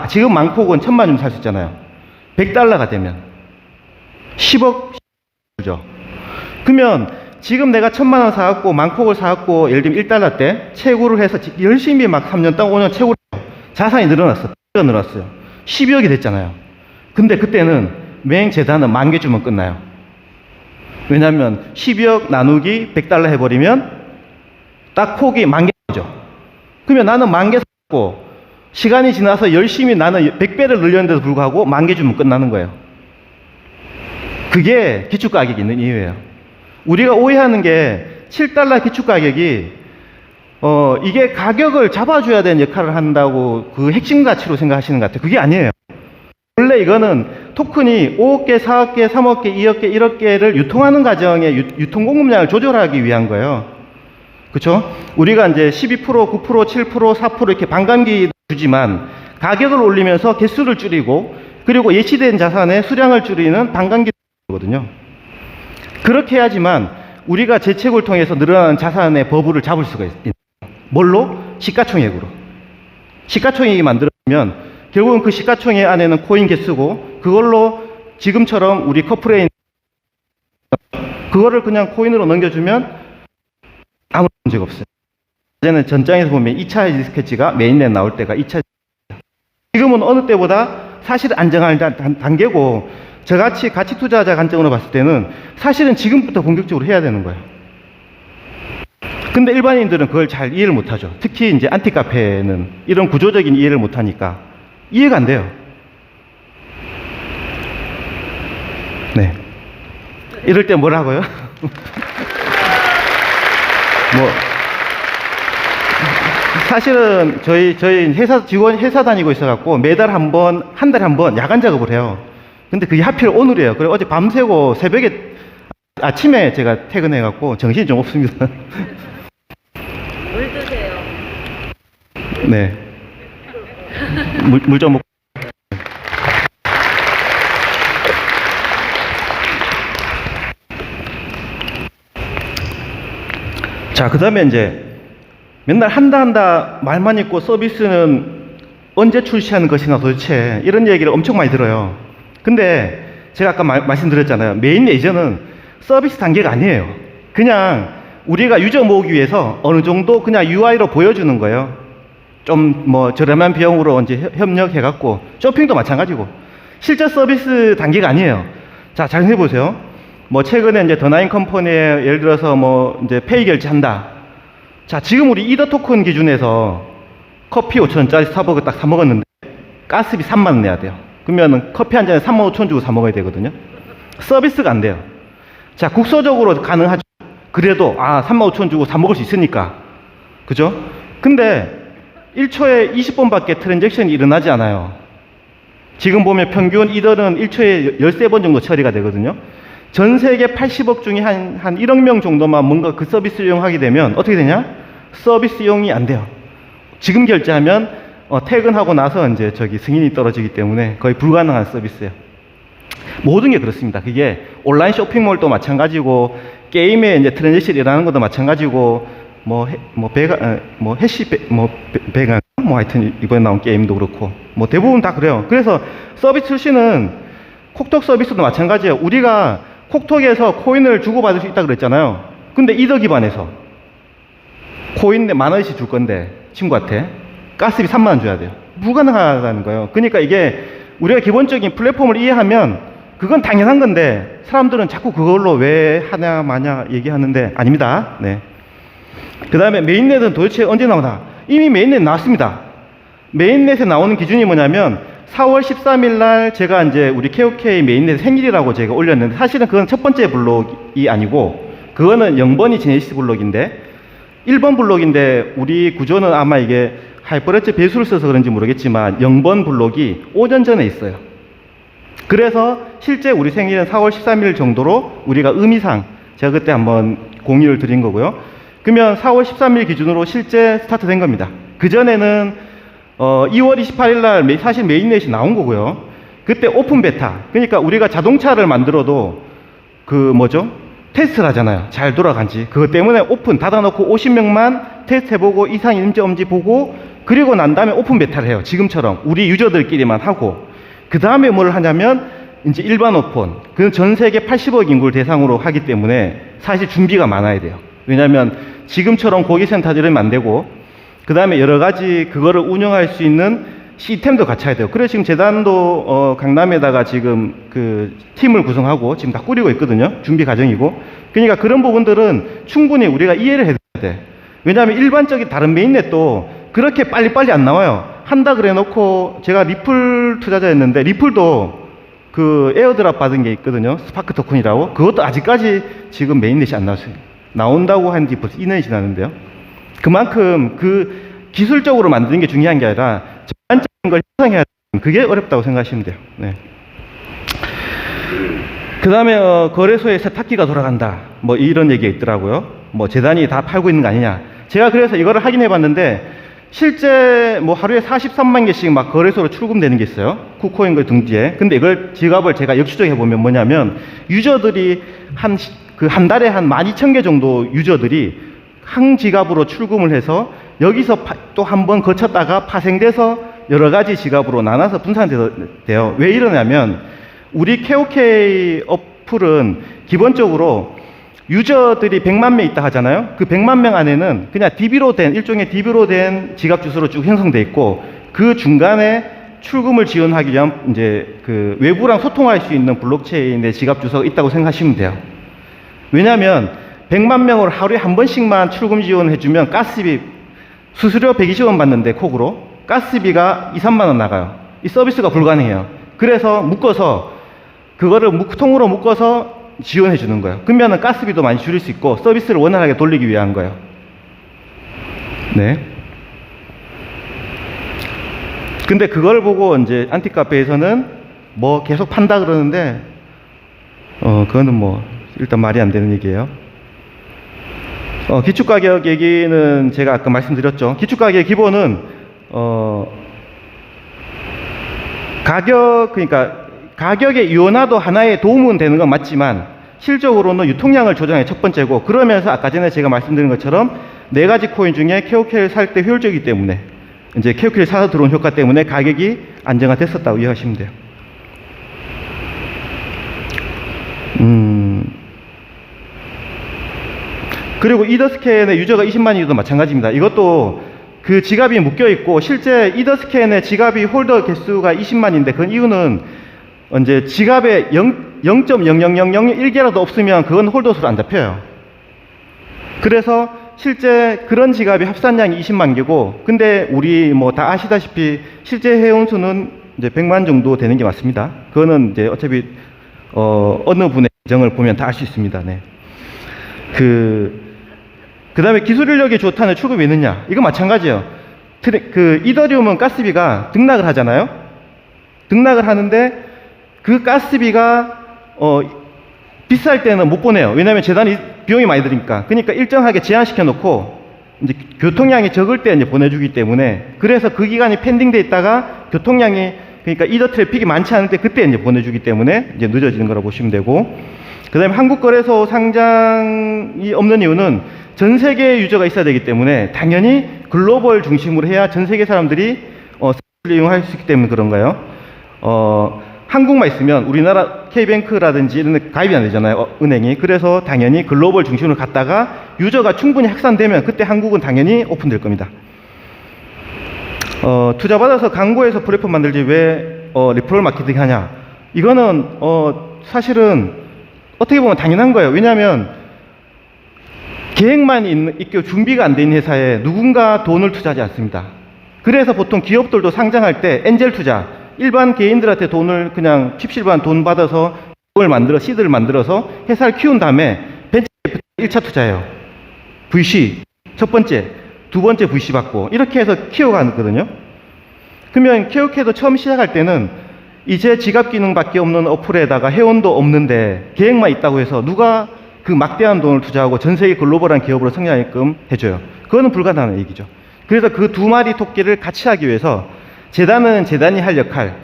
[SPEAKER 3] 지금 만콕은 1,000만 원 주면 살 수 있잖아요. 100달러가 되면 10억 주죠. 그러면 지금 내가 1,000만 원 사갖고 만콕을 사갖고 예를 들면 1달러 때 채굴을 해서 열심히 막 3년 동안 5년 채굴을 해요. 자산이 늘어났어요. 12억이 됐잖아요. 근데 그때는 매행재단은 10,000개 주면 끝나요. 왜냐하면 12억 나누기 100달러 해버리면 딱 폭이 10,000개죠. 그러면 나는 10,000개 샀고 시간이 지나서 열심히 나는 100배를 늘렸는데도 불구하고 10,000개 주면 끝나는 거예요. 그게 기축가격이 있는 이유예요. 우리가 오해하는 게 7달러 기축가격이 이게 가격을 잡아줘야 되는 역할을 한다고 그 핵심 가치로 생각하시는 것 같아요. 그게 아니에요. 원래 이거는 토큰이 5억 개, 4억 개, 3억 개, 2억 개, 1억 개를 유통하는 과정에 유통 공급량을 조절하기 위한 거예요. 그렇죠? 우리가 이제 12%, 9%, 7%, 4% 이렇게 반감기 주지만 가격을 올리면서 개수를 줄이고 그리고 예치된 자산의 수량을 줄이는 반감기거든요. 그렇게 해야지만 우리가 재채굴을 통해서 늘어나는 자산의 버블을 잡을 수가 있어요. 뭘로? 시가총액으로. 시가총액이 만들어지면 결국은 그 시가총액 안에는 코인 개수고 그걸로 지금처럼 우리 커플에 그거를 그냥 코인으로 넘겨주면 아무 문제가 없어요. 이제는 전장에서 보면 2차 디스켓지가 메인넷 나올 때가 2차 지금은 어느 때보다 사실 안정할 단계고 저같이 가치 투자자 관점으로 봤을 때는 사실은 지금부터 본격적으로 해야 되는 거예요. 근데 일반인들은 그걸 잘 이해를 못하죠. 특히 이제 안티카페는 이런 구조적인 이해를 못하니까 이해가 안 돼요. 네. 이럴 때 뭐라고요? 사실은 저희 회사 직원 회사 다니고 있어갖고 매달 한 달에 한 번 야간 작업을 해요. 근데 그게 하필 오늘이에요. 그래 어제 밤새고 새벽에 아침에 제가 퇴근해갖고 정신이 좀 없습니다.
[SPEAKER 4] 물 드세요.
[SPEAKER 3] 네. 물 좀 먹고. 자, 그 다음에 이제 맨날 한다 말만 있고 서비스는 언제 출시하는 것이나 도대체 이런 얘기를 엄청 많이 들어요. 근데 제가 아까 말씀드렸잖아요. 메인 레이저는 서비스 단계가 아니에요. 그냥 우리가 유저 모으기 위해서 어느 정도 그냥 UI로 보여주는 거예요. 좀 뭐 저렴한 비용으로 이제 협력해갖고 쇼핑도 마찬가지고 실제 서비스 단계가 아니에요. 자, 잘 해보세요. 뭐 최근에 이제 더나인 컴퍼니에 예를 들어서 뭐 이제 페이 결제한다. 자, 지금 우리 이더 토큰 기준에서 커피 5,000원짜리 스타벅을 딱 사 먹었는데 가스비 3만 원 내야 돼요. 그러면은 커피 한 잔에 35,000원 주고 사 먹어야 되거든요. 서비스가 안 돼요. 자, 국소적으로 가능하죠. 그래도 35,000원 주고 사 먹을 수 있으니까. 그죠? 근데 1초에 20번밖에 트랜잭션이 일어나지 않아요. 지금 보면 평균 이더는 1초에 13번 정도 처리가 되거든요. 전 세계 80억 중에 한 1억 명 정도만 뭔가 그 서비스를 이용하게 되면 어떻게 되냐? 서비스 이용이 안 돼요. 지금 결제하면 퇴근하고 나서 이제 승인이 떨어지기 때문에 거의 불가능한 서비스예요. 모든 게 그렇습니다. 그게 온라인 쇼핑몰도 마찬가지고 게임에 이제 트랜잭션이 일어나는 것도 마찬가지고 배가 하여튼 이번에 나온 게임도 그렇고 뭐 대부분 다 그래요. 그래서 서비스 출시는 콕톡 서비스도 마찬가지예요. 우리가 콕톡에서 코인을 주고받을 수 있다고 그랬잖아요. 근데 이더 기반에서 코인 10,000원씩 줄 건데 친구한테 가스비 3만 원 줘야 돼요. 불가능하다는 거예요. 그러니까 이게 우리가 기본적인 플랫폼을 이해하면 그건 당연한 건데 사람들은 자꾸 그걸로 왜 하냐 마냐 얘기하는데 아닙니다. 네. 그 다음에 메인넷은 도대체 언제 나오나? 이미 메인넷 나왔습니다. 메인넷에 나오는 기준이 뭐냐면 4월 13일 날 제가 이제 우리 KOK 메인넷 생일이라고 제가 올렸는데 사실은 그건 첫 번째 블록이 아니고 그거는 0번이 제네시스 블록인데 1번 블록인데 우리 구조는 아마 이게 하이퍼레츠 배수를 써서 그런지 모르겠지만 0번 블록이 5년 전에 있어요. 그래서 실제 우리 생일은 4월 13일 정도로 우리가 의미상 제가 그때 한번 공유를 드린 거고요. 그러면 4월 13일 기준으로 실제 스타트된 겁니다. 그전에는 2월 28일 날 사실 메인넷이 나온 거고요. 그때 오픈 베타. 그러니까 우리가 자동차를 만들어도 그 뭐죠? 테스트를 하잖아요. 잘 돌아간지. 그것 때문에 오픈 닫아놓고 50명만 테스트 해보고 이상 인지 없는지 보고 그리고 난 다음에 오픈 베타를 해요. 지금처럼 우리 유저들끼리만 하고 그 다음에 뭘 하냐면 이제 일반 오픈. 그건 전 세계 80억 인구를 대상으로 하기 때문에 사실 준비가 많아야 돼요. 왜냐하면 지금처럼 고객센터들이 이러면 안 되고 그 다음에 여러 가지 그거를 운영할 수 있는 시스템도 갖춰야 돼요. 그래서 지금 재단도 강남에다가 지금 그 팀을 구성하고 지금 다 꾸리고 있거든요. 준비 과정이고. 그러니까 그런 부분들은 충분히 우리가 이해를 해야 돼. 왜냐하면 일반적인 다른 메인넷도 그렇게 빨리빨리 안 나와요. 한다 그래 놓고 제가 리플 투자자였는데 리플도 그 에어드랍 받은 게 있거든요. 스파크 토큰이라고. 그것도 아직까지 지금 메인넷이 안 나왔어요. 나온다고 한 지 벌써 2년이 지났는데요. 그만큼 그 기술적으로 만드는 게 중요한 게 아니라 전반적인 걸 형성해야 되는 그게 어렵다고 생각하시면 돼요. 네. 그 다음에 거래소에 세탁기가 돌아간다. 뭐 이런 얘기가 있더라고요. 뭐 재단이 다 팔고 있는 거 아니냐. 제가 그래서 이거를 확인해 봤는데 실제 뭐 하루에 43만 개씩 막 거래소로 출금되는 게 있어요. 쿠코인 거 등지에. 근데 이걸 지갑을 제가 역추적해 보면 뭐냐면 유저들이 한 달에 한 12,000개 정도 유저들이 한 지갑으로 출금을 해서 여기서 또 한 번 거쳤다가 파생돼서 여러 가지 지갑으로 나눠서 분산돼요. 왜 이러냐면 우리 KOK 어플은 기본적으로 유저들이 100만 명 있다 하잖아요. 그 100만 명 안에는 그냥 DB로 된 일종의 DB로 된 지갑 주소로 쭉 형성돼 있고 그 중간에 출금을 지원하기 위한 이제 그 외부랑 소통할 수 있는 블록체인의 지갑 주소가 있다고 생각하시면 돼요. 왜냐하면 100만 명을 하루에 한 번씩만 출금 지원해주면 가스비 수수료 120원 받는데 콕으로 가스비가 2, 3만 원 나가요. 이 서비스가 불가능해요. 그래서 묶어서 그거를 통으로 묶어서 지원해 주는 거예요. 그러면 가스비도 많이 줄일 수 있고 서비스를 원활하게 돌리기 위한 거예요. 네. 근데 그걸 보고 이제 안티카페에서는 뭐 계속 판다 그러는데 그거는 뭐 일단 말이 안 되는 얘기예요. 기축가격 얘기는 제가 아까 말씀드렸죠. 기축가격의 기본은 그러니까 가격의 유연화도 하나의 도움은 되는 건 맞지만 실적으로는 유통량을 조정하는 게 첫 번째고 그러면서 아까 전에 제가 말씀드린 것처럼 네 가지 코인 중에 KOK를 살 때 효율적이기 때문에 이제 KOK를 사서 들어온 효과 때문에 가격이 안정화됐었다고 이해하시면 돼요. 그리고 이더스캔의 유저가 20만이도 마찬가지입니다. 이것도 그 지갑이 묶여 있고 실제 이더스캔의 지갑이 홀더 개수가 20만인데 그 이유는 이제 지갑에 0.00001개라도 없으면 그건 홀더 수로 안 잡혀요. 그래서 실제 그런 지갑이 합산량이 20만 개고 근데 우리 뭐 다 아시다시피 실제 회원수는 이제 100만 정도 되는 게 맞습니다. 그거는 이제 어차피 어느 분의 계정을 보면 다 알 수 있습니다. 네. 그 다음에 기술 인력이 좋다는 출금이 왜 있느냐? 이거 마찬가지예요. 이더리움은 가스비가 등락을 하잖아요. 등락을 하는데 그 가스비가 비쌀 때는 못 보내요. 왜냐하면 재단이 비용이 많이 드니까. 그러니까 일정하게 제한시켜 놓고 이제 교통량이 적을 때 이제 보내주기 때문에 그래서 그 기간이 펜딩돼 있다가 교통량이 그러니까 이더 트래픽이 많지 않을 때 그때 이제 보내주기 때문에 이제 늦어지는 거라고 보시면 되고 그 다음에 한국거래소 상장이 없는 이유는 전 세계 유저가 있어야 되기 때문에 당연히 글로벌 중심으로 해야 전 세계 사람들이 서비스를 이용할 수 있기 때문에 그런가요? 한국만 있으면 우리나라 K뱅크라든지 이런 데 가입이 안 되잖아요. 은행이. 그래서 당연히 글로벌 중심으로 갔다가 유저가 충분히 확산되면 그때 한국은 당연히 오픈될 겁니다. 투자 받아서 광고해서 플랫폼 만들지 왜 리퍼럴 마케팅 하냐? 이거는 사실은 어떻게 보면 당연한 거예요. 왜냐하면 계획만 있고 준비가 안 돼 있는 회사에 누군가 돈을 투자하지 않습니다. 그래서 보통 기업들도 상장할 때 엔젤 투자, 일반 개인들한테 돈을 그냥 칩실반 돈 받아서 시드를 만들어서 회사를 키운 다음에 벤처 1차 투자해요. VC 첫 번째, 두 번째 VC 받고 이렇게 해서 키워가거든요. 그러면 케어케도 처음 시작할 때는 이제 지갑 기능밖에 없는 어플에다가 회원도 없는데 계획만 있다고 해서 누가 그 막대한 돈을 투자하고 전 세계 글로벌한 기업으로 성장하게끔 해줘요. 그거는 불가능한 얘기죠. 그래서 그 두 마리 토끼를 같이 하기 위해서 재단은 재단이 할 역할,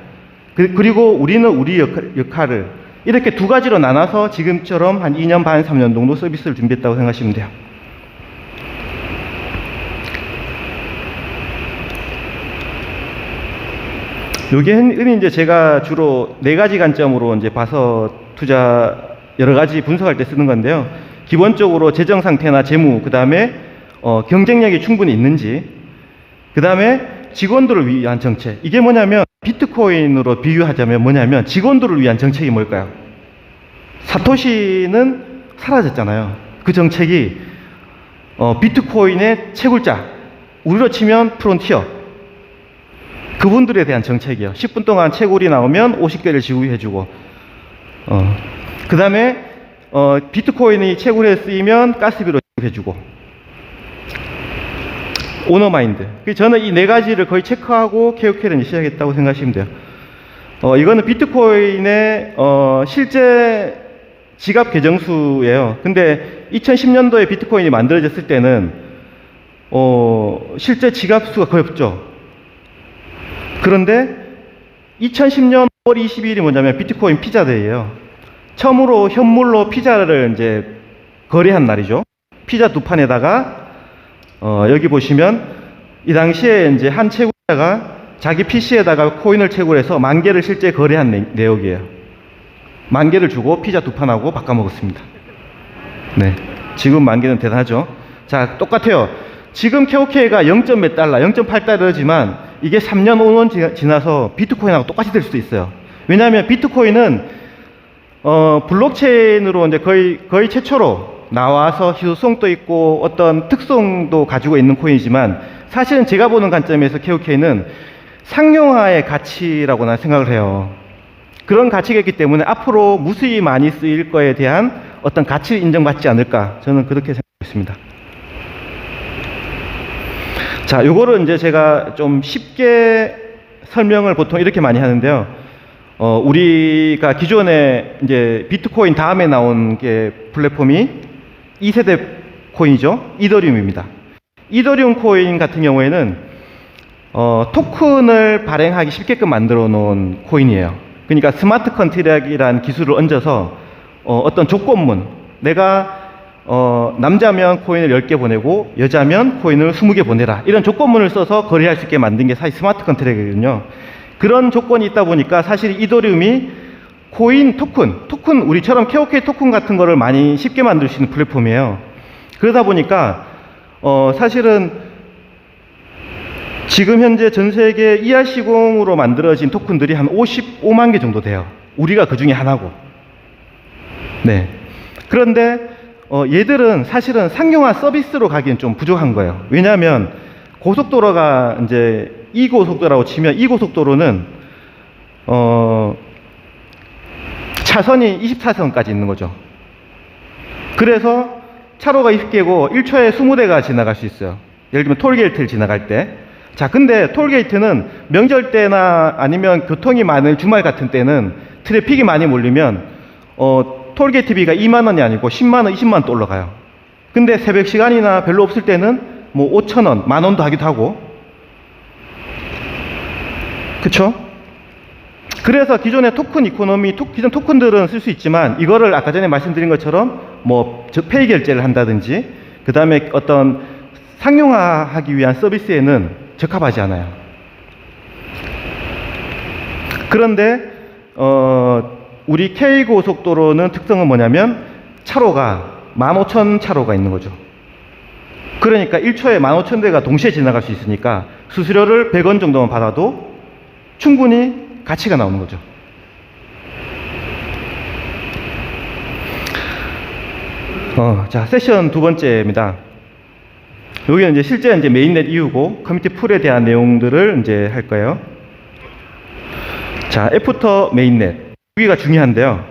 [SPEAKER 3] 그리고 우리는 우리 역할을 이렇게 두 가지로 나눠서 지금처럼 한 2년 반, 3년 정도 서비스를 준비했다고 생각하시면 돼요. 요게 흔히 이제 제가 주로 4가지 관점으로 이제 봐서 투자 여러 가지 분석할 때 쓰는 건데요. 기본적으로 재정 상태나 재무, 그 다음에 경쟁력이 충분히 있는지, 그 다음에 직원들을 위한 정책. 이게 뭐냐면 비트코인으로 비유하자면 뭐냐면 직원들을 위한 정책이 뭘까요? 사토시는 사라졌잖아요. 그 정책이 비트코인의 채굴자, 우리로 치면 프론티어, 그분들에 대한 정책이에요. 10분 동안 채굴이 나오면 50개를 지급해주고, 그 다음에 비트코인이 채굴에 쓰이면 가스비로 지급해주고, 오너마인드. 저는 이 4가지를 거의 체크하고 케어케를 시작했다고 생각하시면 돼요. 이거는 비트코인의 실제 지갑 계정수예요. 근데 2010년도에 비트코인이 만들어졌을 때는 실제 지갑 수가 거의 없죠. 그런데 2010년 5월 22일이 뭐냐면 비트코인 피자데이예요. 처음으로 현물로 피자를 이제 거래한 날이죠. 피자 2판에다가 여기 보시면 이 당시에 이제 한 채굴자가 자기 PC에다가 코인을 채굴해서 10,000개를 실제 거래한 내역이에요. 10,000개를 주고 피자 2판하고 바꿔 먹었습니다. 네, 지금 10,000개는 대단하죠. 자, 똑같아요. 지금 케오케가 0. 몇 달러, 0.8달러지만 이게 3년, 5년 지나서 비트코인하고 똑같이 될 수도 있어요. 왜냐하면 비트코인은 블록체인으로 이제 거의 최초로 나와서 희소성도 있고 어떤 특성도 가지고 있는 코인이지만 사실은 제가 보는 관점에서 케오케는 상용화의 가치라고 난 생각을 해요. 그런 가치가 있기 때문에 앞으로 무수히 많이 쓰일 거에 대한 어떤 가치를 인정받지 않을까, 저는 그렇게 생각했습니다. 자, 요거를 이제 제가 좀 쉽게 설명을 보통 이렇게 많이 하는데요. 우리가 기존에 이제 비트코인 다음에 나온 게 플랫폼이 2세대 코인이죠. 이더리움입니다. 이더리움 코인 같은 경우에는 토큰을 발행하기 쉽게끔 만들어 놓은 코인이에요. 그러니까 스마트 컨트랙이라는 기술을 얹어서 어떤 조건문, 내가 남자면 코인을 10개 보내고 여자면 코인을 20개 보내라, 이런 조건문을 써서 거래할 수 있게 만든 게 사실 스마트 컨트랙이거든요. 그런 조건이 있다 보니까 사실 이더리움이 코인 토큰 우리처럼 케오케 토큰 같은 거를 많이 쉽게 만들 수 있는 플랫폼이에요. 그러다 보니까 사실은 지금 현재 전 세계 ERC20으로 만들어진 토큰들이 한 55만 개 정도 돼요. 우리가 그 중에 하나고. 네. 그런데 얘들은 사실은 상용화 서비스로 가기엔 좀 부족한 거예요. 왜냐하면 고속도로가 이제 이 고속도로라고 치면 이 고속도로는 차선이 24선까지 있는 거죠. 그래서 차로가 20개고 1초에 20대가 지나갈 수 있어요. 예를 들면 톨게이트를 지나갈 때. 자, 근데 톨게이트는 명절 때나 아니면 교통이 많은 주말 같은 때는 트래픽이 많이 몰리면 톨게이트비가 2만 원이 아니고 10만 원, 20만 원 또 올라가요. 근데 새벽 시간이나 별로 없을 때는 뭐 5천 원, 10,000원도 하기도 하고. 그쵸? 그래서 기존의 토큰 이코노미, 기존 토큰들은 쓸 수 있지만 이거를 아까 전에 말씀드린 것처럼 뭐 페이 결제를 한다든지 그 다음에 어떤 상용화하기 위한 서비스에는 적합하지 않아요. 그런데 우리 K고속도로는 특성은 뭐냐면 차로가 15,000차로가 있는 거죠. 그러니까 1초에 15,000대가 동시에 지나갈 수 있으니까 수수료를 100원 정도만 받아도 충분히 가치가 나오는 거죠. 자, 세션 두 번째입니다. 여기는 이제 실제 이제 메인넷 이후고 커뮤니티 풀에 대한 내용들을 이제 할 거예요. 자, 애프터 메인넷. 여기가 중요한데요.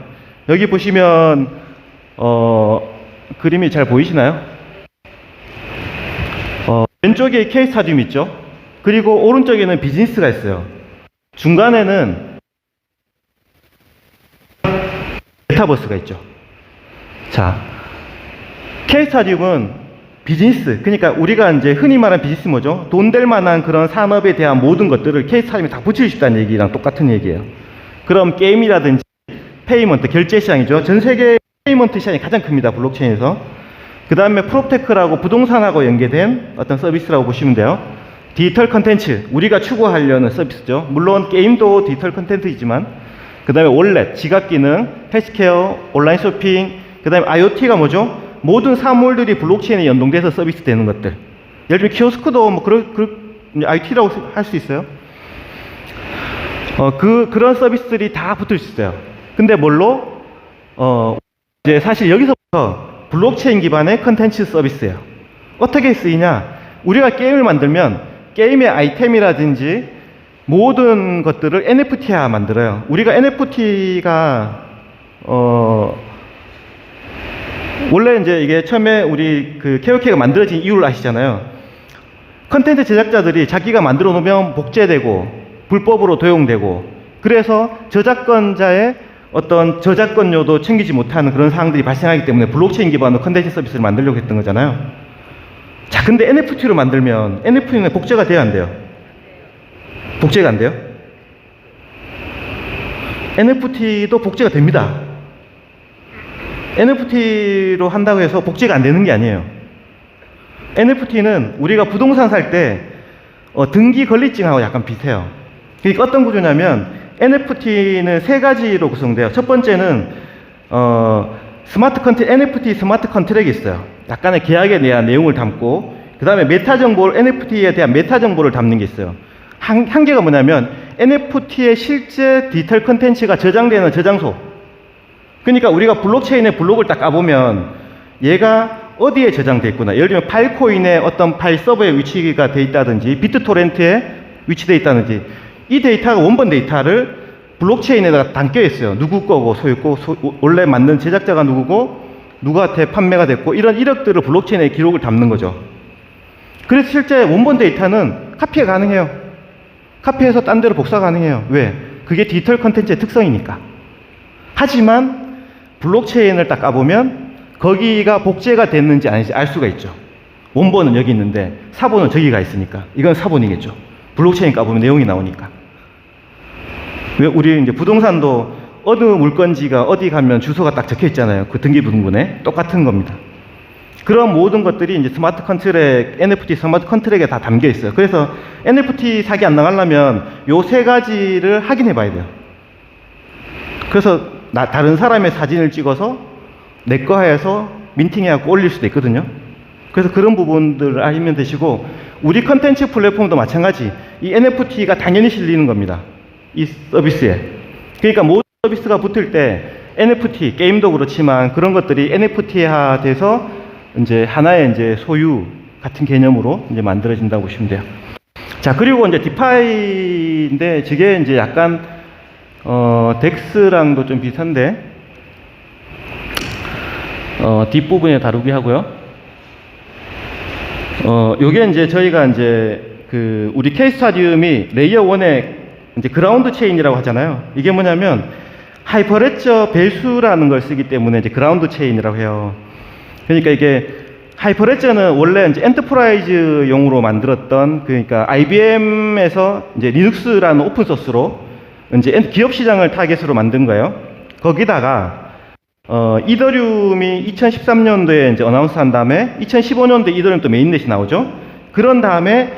[SPEAKER 3] 여기 보시면 그림이 잘 보이시나요? 왼쪽에 케이스 스타디움 있죠? 그리고 오른쪽에는 비즈니스가 있어요. 중간에는 메타버스가 있죠. 자, 케이스 스타디움은 비즈니스, 그러니까 우리가 이제 흔히 말하는 비즈니스 뭐죠? 돈 될 만한 그런 산업에 대한 모든 것들을 케이스 스타디움에 다 붙이고 싶다는 얘기랑 똑같은 얘기예요. 그럼 게임이라든지 페이먼트, 결제 시장이죠. 전 세계 페이먼트 시장이 가장 큽니다. 블록체인에서. 그 다음에 프롭테크라고 부동산하고 연계된 어떤 서비스라고 보시면 돼요. 디지털 컨텐츠, 우리가 추구하려는 서비스죠. 물론 게임도 디지털 컨텐츠이지만, 그 다음에 월렛, 지갑 기능, 헬스케어, 온라인 쇼핑, 그 다음에 IoT가 뭐죠? 모든 사물들이 블록체인에 연동돼서 서비스 되는 것들. 예를 들면 키오스크도 뭐 IoT라고 할 수 있어요. 그런 서비스들이 다 붙을 수 있어요. 근데 뭘로? 이제 사실 여기서부터 블록체인 기반의 컨텐츠 서비스예요. 어떻게 쓰이냐? 우리가 게임을 만들면 게임의 아이템이라든지 모든 것들을 NFT화 만들어요. 우리가 NFT가 원래 이제 이게 처음에 우리 그 KOK가 만들어진 이유를 아시잖아요. 컨텐츠 제작자들이 자기가 만들어 놓으면 복제되고 불법으로 도용되고, 그래서 저작권자의 어떤 저작권료도 챙기지 못하는 그런 상황들이 발생하기 때문에 블록체인 기반으로 컨텐츠 서비스를 만들려고 했던 거잖아요. 자, 근데 NFT로 만들면 NFT는 복제가 돼야 안 돼요? 복제가 안 돼요? NFT도 복제가 됩니다. NFT로 한다고 해서 복제가 안 되는 게 아니에요. NFT는 우리가 부동산 살 때 등기 권리증하고 약간 비슷해요. 그러니까 어떤 구조냐면 NFT는 세 가지로 구성돼요. 첫 번째는 NFT 스마트 컨트랙이 있어요. 약간의 계약에 대한 내용을 담고, 그 다음에 메타 정보를, NFT에 대한 메타 정보를 담는 게 있어요. 한계가 뭐냐면 NFT의 실제 디지털 컨텐츠가 저장되는 저장소. 그러니까 우리가 블록체인의 블록을 딱 까보면 얘가 어디에 저장돼 있구나. 예를 들면 파일코인의 어떤 파일 서버에 위치가 돼 있다든지 비트토렌트에 위치돼 있다든지, 이 데이터가 원본 데이터를 블록체인에다가 담겨 있어요. 누구 거고 소유고, 원래 만든 제작자가 누구고 누구한테 판매가 됐고, 이런 이력들을 블록체인에 기록을 담는 거죠. 그래서 실제 원본 데이터는 카피가 가능해요. 카피해서 딴 데로 복사 가능해요. 왜? 그게 디지털 컨텐츠의 특성이니까. 하지만 블록체인을 딱 까보면 거기가 복제가 됐는지 아닌지 알 수가 있죠. 원본은 여기 있는데 사본은 저기가 있으니까 이건 사본이겠죠. 블록체인 까보면 내용이 나오니까. 왜 우리 이제 부동산도 어느 물건지가 어디 가면 주소가 딱 적혀 있잖아요. 그 등기부등본에 똑같은 겁니다. 그런 모든 것들이 이제 스마트 컨트랙, NFT 스마트 컨트랙에 다 담겨 있어요. 그래서 NFT 사기 안 나가려면 요 세 가지를 확인해 봐야 돼요. 그래서 다른 사람의 사진을 찍어서 내 거 해서 민팅해갖고 올릴 수도 있거든요. 그래서 그런 부분들을 알면 되시고, 우리 컨텐츠 플랫폼도 마찬가지. 이 NFT가 당연히 실리는 겁니다. 이 서비스에. 그러니까 모든 서비스가 붙을 때 NFT, 게임도 그렇지만 그런 것들이 NFT화 돼서 이제 하나의 이제 소유 같은 개념으로 이제 만들어진다고 보시면 돼요. 자, 그리고 이제 디파이인데 저게 이제 약간 덱스랑도 좀 비슷한데, 뒷부분에 다루기 하고요. 요게 이제 저희가 이제 우리 K-스타디움이 레이어 1의 이제 그라운드 체인이라고 하잖아요. 이게 뭐냐면 하이퍼레저 배수라는 걸 쓰기 때문에 이제 그라운드 체인이라고 해요. 그러니까 이게 하이퍼레저는 원래 이제 엔터프라이즈용으로 만들었던, 그러니까 IBM에서 이제 리눅스라는 오픈 소스로 이제 기업 시장을 타겟으로 만든 거예요. 거기다가 이더리움이 2013년도에 이제 어나운스 한 다음에 2015년도에 이더리움 또 메인넷이 나오죠. 그런 다음에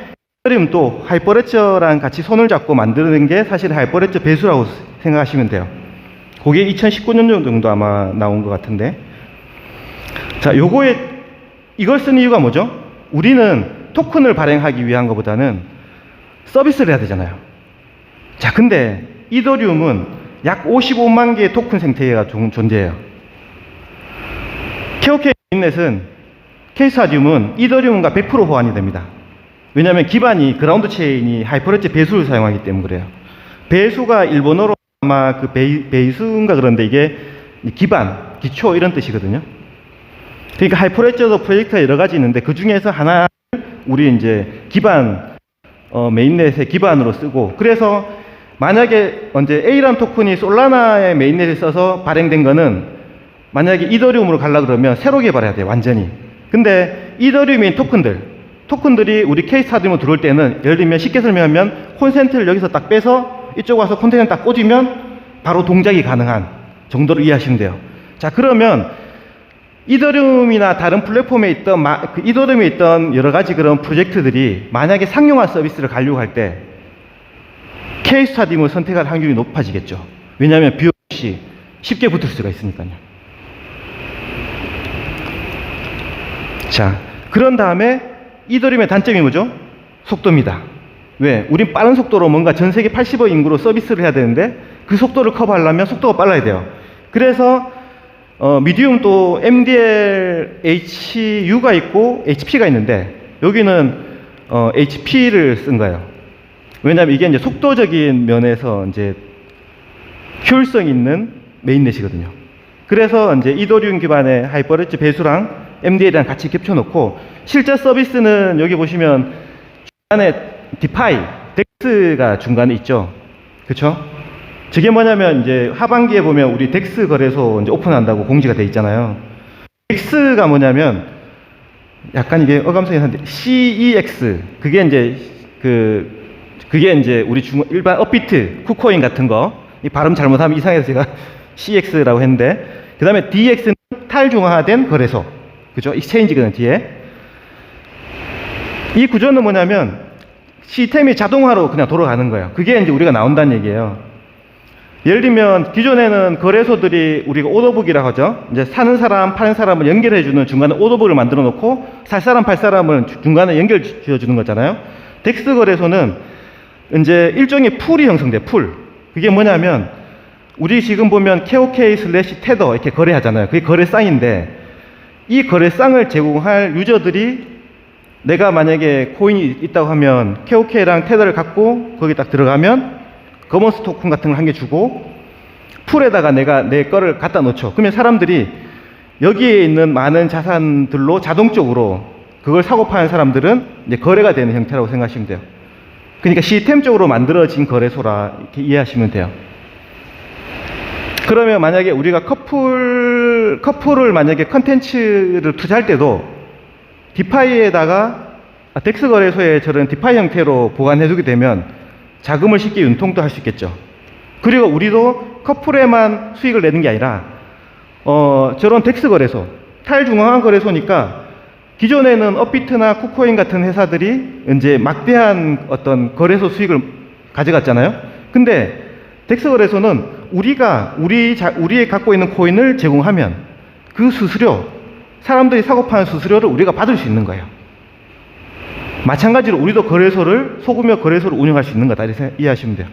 [SPEAKER 3] 이더리움 또 하이퍼레저랑 같이 손을 잡고 만드는 게 사실 하이퍼레저 배수라고 생각하시면 돼요. 그게 2019년 정도 아마 나온 것 같은데. 자, 요거에 이걸 쓴 이유가 뭐죠? 우리는 토큰을 발행하기 위한 것보다는 서비스를 해야 되잖아요. 자, 근데 이더리움은 약 55만 개의 토큰 생태계가 존재해요. KOK 메인넷은 K스타디움은 이더리움과 100% 호환이 됩니다. 왜냐하면 기반이 그라운드 체인이 하이퍼레지 배수를 사용하기 때문에 그래요. 배수가 일본어로 아마 그 배수인가 그런데 이게 기반, 기초 이런 뜻이거든요. 그러니까 하이퍼레저도 프로젝트가 여러 가지 있는데 그 중에서 하나를 우리 이제 기반 메인넷의 기반으로 쓰고, 그래서 만약에 언제 A라는 토큰이 솔라나의 메인넷에 써서 발행된 거는 만약에 이더리움으로 가려고 그러면 새로 개발해야 돼요, 완전히. 근데 이더리움인 토큰들이 우리 K스타디움으로 들어올 때는 예를 들면 쉽게 설명하면 콘센트를 여기서 딱 빼서 이쪽 와서 컨테이너 딱 꽂으면 바로 동작이 가능한 정도로 이해하시면 돼요. 자, 그러면 이더리움이나 다른 플랫폼에 있던 그 이더리움에 있던 여러 가지 그런 프로젝트들이 만약에 상용화 서비스를 가려고 할 때 K스타디움을 선택할 확률이 높아지겠죠. 왜냐하면 비용 없이 쉽게 붙을 수가 있으니까요. 자, 그런 다음에 이더리움의 단점이 뭐죠? 속도입니다. 왜? 우린 빠른 속도로 뭔가 전 세계 80억 인구로 서비스를 해야 되는데 그 속도를 커버하려면 속도가 빨라야 돼요. 그래서 미디움도 MDL HU가 있고 HP가 있는데 여기는 HP를 쓴 거예요. 왜냐하면 이게 이제 속도적인 면에서 이제 효율성 있는 메인넷이거든요. 그래서 이제 이더리움 기반의 하이퍼레지 배수랑 MDL이랑 같이 겹쳐놓고, 실제 서비스는 여기 보시면 중간에 디파이, 덱스가 중간에 있죠. 그쵸? 저게 뭐냐면 이제 하반기에 보면 우리 덱스 거래소 이제 오픈한다고 공지가 돼 있잖아요. 덱스가 뭐냐면 약간 이게 어감성이 한데 CEX, 그게 이제 우리 일반 업비트, 쿠코인 같은 거, 이 발음 잘못하면 이상해서 제가 CX라고 했는데, 그 다음에 DX는 탈중앙화된 거래소. 그죠? 익스체인지거든, 뒤에. 이 구조는 뭐냐면 시스템이 자동화로 그냥 돌아가는 거예요. 그게 이제 우리가 나온다는 얘기예요. 예를 들면 기존에는 거래소들이 우리가 오더북이라고 하죠. 이제 사는 사람, 파는 사람을 연결해주는 중간에 오더북을 만들어 놓고 살 사람, 팔 사람을 중간에 연결 지어주는 거잖아요. 덱스 거래소는 이제 일종의 풀이 형성돼, 풀. 그게 뭐냐면 우리 지금 보면 KOK/테더 이렇게 거래하잖아요. 그게 거래쌍인데 이 거래쌍을 제공할 유저들이, 내가 만약에 코인이 있다고 하면 KOK랑 테더를 갖고 거기 딱 들어가면 거머스 토큰 같은 걸 한 개 주고 풀에다가 내가 내 거를 갖다 놓죠. 그러면 사람들이 여기에 있는 많은 자산들로 자동적으로 그걸 사고 파는 사람들은 이제 거래가 되는 형태라고 생각하시면 돼요. 그러니까 시스템적으로 만들어진 거래소라 이렇게 이해하시면 돼요. 그러면 만약에 우리가 커플을 만약에 컨텐츠를 투자할 때도 디파이에다가 덱스 거래소에 저런 디파이 형태로 보관해두게 되면 자금을 쉽게 융통도 할 수 있겠죠. 그리고 우리도 커플에만 수익을 내는 게 아니라 저런 덱스 거래소, 탈중앙화 거래소니까 기존에는 업비트나 쿠코인 같은 회사들이 이제 막대한 어떤 거래소 수익을 가져갔잖아요. 근데 덱스 거래소는 우리의 갖고 있는 코인을 제공하면 그 수수료, 사람들이 사고 파는 수수료를 우리가 받을 수 있는 거예요. 마찬가지로 우리도 소규모 거래소를 운영할 수 있는 거다 이렇게 이해하시면 돼요.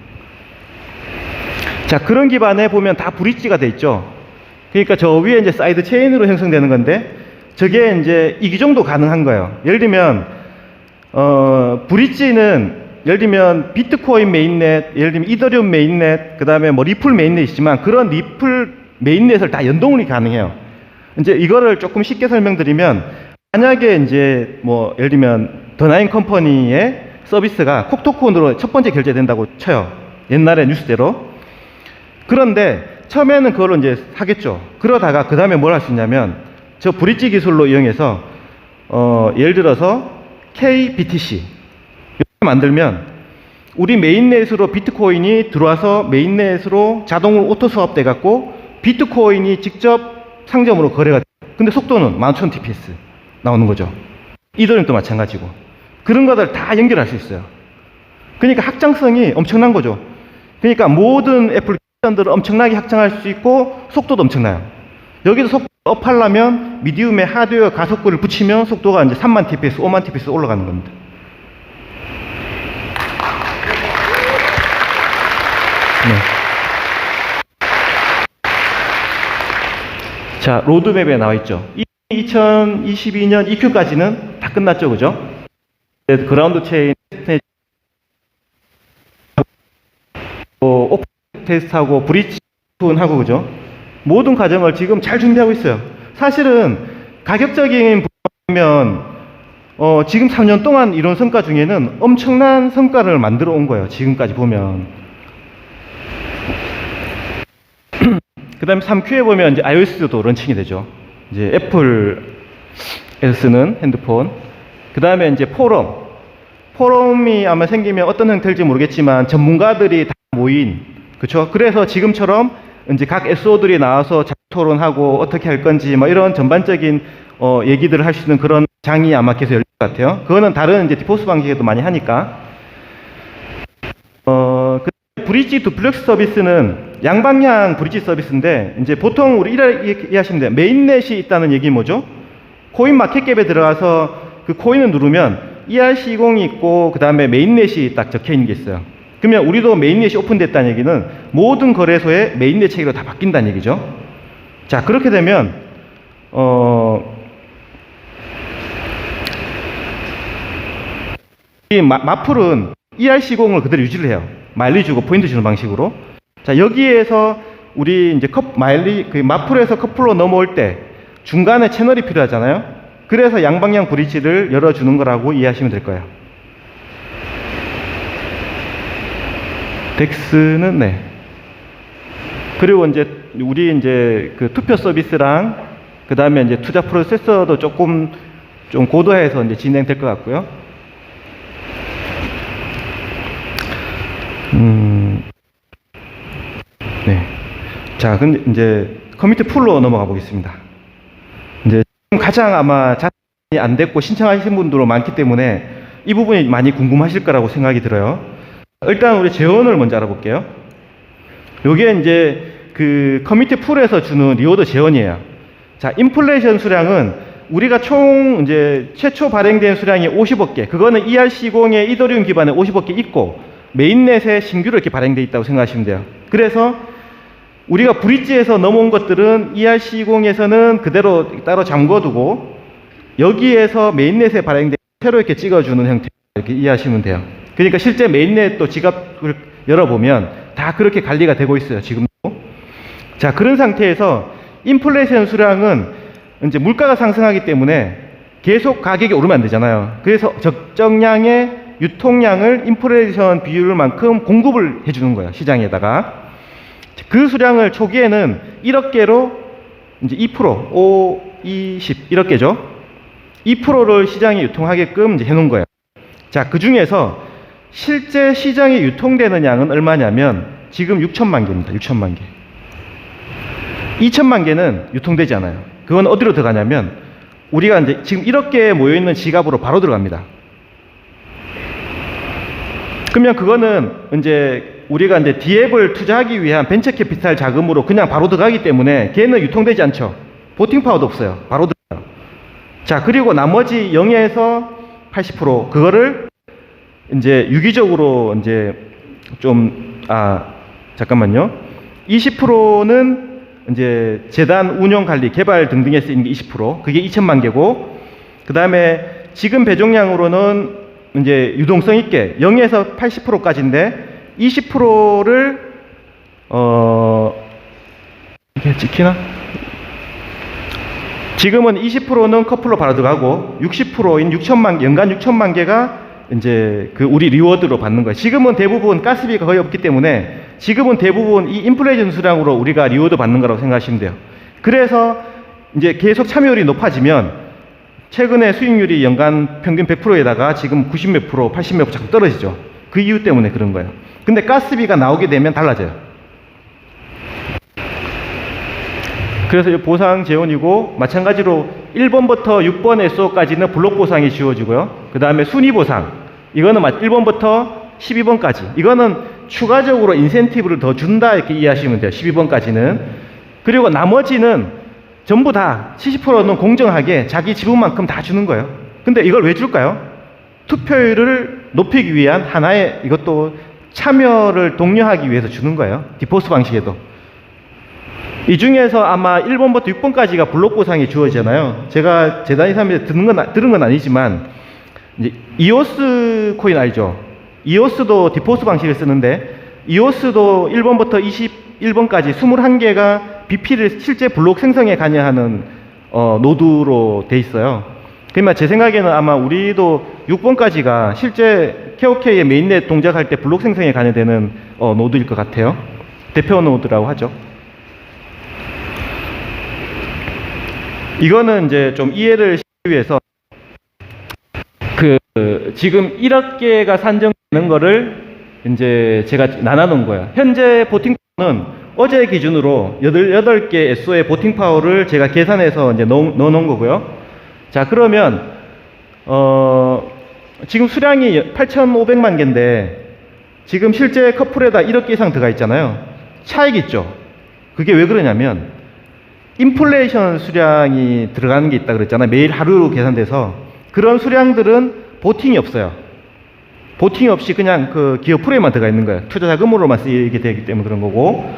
[SPEAKER 3] 자, 그런 기반에 보면 다 브릿지가 돼 있죠. 그러니까 저 위에 이제 사이드 체인으로 형성되는 건데 저게 이제 이 정도 가능한 거예요. 예를 들면 브릿지는 예를 들면 비트코인 메인넷, 예를 들면 이더리움 메인넷, 그 다음에 뭐 리플 메인넷이지만 그런 리플 메인넷을 다 연동이 가능해요. 이제 이거를 조금 쉽게 설명드리면, 만약에 이제 뭐 예를 들면 더나인 컴퍼니의 서비스가 콕토콘으로 첫 번째 결제된다고 쳐요. 옛날에 뉴스대로. 그런데 처음에는 그걸로 이제 하겠죠. 그러다가 그 다음에 뭘 할 수 있냐면 저 브릿지 기술로 이용해서 예를 들어서 KBTC 이렇게 만들면 우리 메인넷으로 비트코인이 들어와서 메인넷으로 자동으로 오토 수합돼 갖고 비트코인이 직접 상점으로 거래가 돼요. 근데 속도는 11,000 TPS 나오는 거죠. 이더리움도 마찬가지고. 그런 것들 다 연결할 수 있어요. 그러니까 확장성이 엄청난 거죠. 그러니까 모든 애플리케이션 옵션들을 엄청나게 확장할 수 있고 속도도 엄청나요. 여기서 속도 업하려면 미디움에 하드웨어 가속구를 붙이면 속도가 이제 3만 TPS, 5만 TPS 올라가는 겁니다. 네. 자, 로드맵에 나와 있죠. 2022년 EQ까지는 다 끝났죠, 그죠? 그라운드 체인 오픈 테스트하고 브릿지 하고 그죠? 모든 과정을 지금 잘 준비하고 있어요. 사실은 가격적인 부분이면 지금 3년 동안 이룬 성과 중에는 엄청난 성과를 만들어 온 거예요. 지금까지 보면. 그 다음에 3Q에 보면 이제 iOS도 런칭이 되죠. 이제 애플에서 쓰는 핸드폰. 그 다음에 이제 포럼이 아마 생기면 어떤 형태일지 모르겠지만 전문가들이 다 모인, 그렇죠? 그래서 지금처럼 이제 각 SO들이 나와서 토론하고 어떻게 할 건지 뭐 이런 전반적인 얘기들을 할 수 있는 그런 장이 아마 계속 열릴 것 같아요. 그거는 다른 이제 디포스 방식에도 많이 하니까. 브릿지 두플렉스 서비스는 양방향 브릿지 서비스인데 이제 보통 우리 이렇게 이해하시면 돼요. 메인넷이 있다는 얘기 뭐죠? 코인 마켓캡에 들어가서 그 코인을 누르면 ERC20이 있고 그 다음에 메인넷이 딱 적혀 있는 게 있어요. 그러면 우리도 메인넷이 오픈됐다는 얘기는 모든 거래소의 메인넷 체계로 다 바뀐다는 얘기죠. 자, 그렇게 되면 이 마플은 ERC20을 그대로 유지를 해요. 마일리 주고 포인트 주는 방식으로. 자, 여기에서 우리 이제 마플에서 커플로 넘어올 때 중간에 채널이 필요하잖아요. 그래서 양방향 브릿지를 열어주는 거라고 이해하시면 될 거예요. 덱스는 네. 그리고 이제 우리 이제 그 투표 서비스랑 그 다음에 이제 투자 프로세서도 조금 좀 고도화해서 이제 진행될 것 같고요. 네. 자, 근데 이제 커뮤니티 풀로 넘어가 보겠습니다. 이제 가장 아마 자신이 안 됐고 신청하신 분들도 많기 때문에 이 부분이 많이 궁금하실 거라고 생각이 들어요. 일단 우리 재원을 먼저 알아볼게요. 요게 이제 그 커뮤니티 풀에서 주는 리워드 재원이에요. 자, 인플레이션 수량은 우리가 총 이제 최초 발행된 수량이 50억 개. 그거는 ERC20의 이더리움 기반에 50억 개 있고 메인넷에 신규로 이렇게 발행되어 있다고 생각하시면 돼요. 그래서 우리가 브릿지에서 넘어온 것들은 ERC20에서는 그대로 따로 잠궈두고 여기에서 메인넷에 발행된 새로 이렇게 찍어주는 형태 이렇게 이해하시면 돼요. 그러니까 실제 메인넷 또 지갑을 열어보면 다 그렇게 관리가 되고 있어요. 지금도. 자, 그런 상태에서 인플레이션 수량은 이제 물가가 상승하기 때문에 계속 가격이 오르면 안 되잖아요. 그래서 적정량의 유통량을 인플레이션 비율만큼 공급을 해주는 거예요. 시장에다가. 그 수량을 초기에는 1억 개로 이제 2%, 5, 20, 1억 개죠. 2%를 시장에 유통하게끔 이제 해놓은 거예요. 자, 그 중에서 실제 시장에 유통되는 양은 얼마냐면 지금 6천만 개입니다. 6천만 개. 2천만 개는 유통되지 않아요. 그건 어디로 들어가냐면 우리가 이제 지금 1억 개에 모여있는 지갑으로 바로 들어갑니다. 그러면 그거는 이제 우리가 이제 D앱을 투자하기 위한 벤처 캐피탈 자금으로 그냥 바로 들어가기 때문에 걔는 유통되지 않죠. 보팅 파워도 없어요. 바로 들어가요. 자, 그리고 나머지 0에서 80% 그거를 이제 유기적으로 이제 좀 잠깐만요. 20%는 이제 재단 운영 관리 개발 등등에 쓰이는 게 20%. 그게 2천만 개고 그다음에 지금 배종량으로는 이제 유동성 있게 0에서 80%까지인데 20%를 이게 찍히나? 지금은 20%는 커플로 바로 들어가고 60%인 6천만 연간 6천만 개가 이제 그 우리 리워드로 받는 거예요. 지금은 대부분 가스비가 거의 없기 때문에 지금은 대부분 이 인플레이션 수량으로 우리가 리워드 받는 거라고 생각하시면 돼요. 그래서 이제 계속 참여율이 높아지면 최근에 수익률이 연간 평균 100%에다가 지금 90 몇 프로, 80 몇 프로 자꾸 떨어지죠. 그 이유 때문에 그런 거예요. 근데 가스비가 나오게 되면 달라져요. 그래서 이 보상 재원이고 마찬가지로 1번부터 6번 SO까지는 블록 보상이 지워지고요. 그 다음에 순위 보상 이거는 1번부터 12번까지 이거는 추가적으로 인센티브를 더 준다 이렇게 이해하시면 돼요. 12번까지는. 그리고 나머지는 전부 다 70%는 공정하게 자기 지분만큼 다 주는 거예요. 근데 이걸 왜 줄까요? 투표율을 높이기 위한 하나의 이것도 참여를 독려하기 위해서 주는 거예요. 디포스 방식에도. 이 중에서 아마 1번부터 6번까지가 블록 보상이 주어지잖아요. 제가 재단 이사님한테 들은 건 아니지만 이제 이오스 코인 알죠? 이오스도 디포스 방식을 쓰는데 이오스도 1번부터 21번까지 21개가 BP를 실제 블록 생성에 관여하는 노드로 돼 있어요. 그러면 제 생각에는 아마 우리도 6번까지가 실제 KOK의 메인넷 동작할 때 블록 생성에 관여되는 노드일 것 같아요. 대표 노드라고 하죠. 이거는 이제 좀 이해를 시키기 위해서 지금 1억 개가 산정되는 거를 이제 제가 나눠놓은 거예요. 현재 보팅 파워는 어제 기준으로 8개 SO의 보팅 파워를 제가 계산해서 이제 넣어놓은 거고요. 자, 그러면 지금 수량이 8,500만 개인데 지금 실제 커플에다 1억 개 이상 들어가 있잖아요. 차익 있죠. 그게 왜 그러냐면 인플레이션 수량이 들어가는 게 있다 그랬잖아요. 매일 하루로 계산돼서 그런 수량들은 보팅이 없어요. 보팅 없이 그냥 그 기업 프로에만 들어가 있는 거예요. 투자 자금으로만 쓰이게 되기 때문에 그런 거고.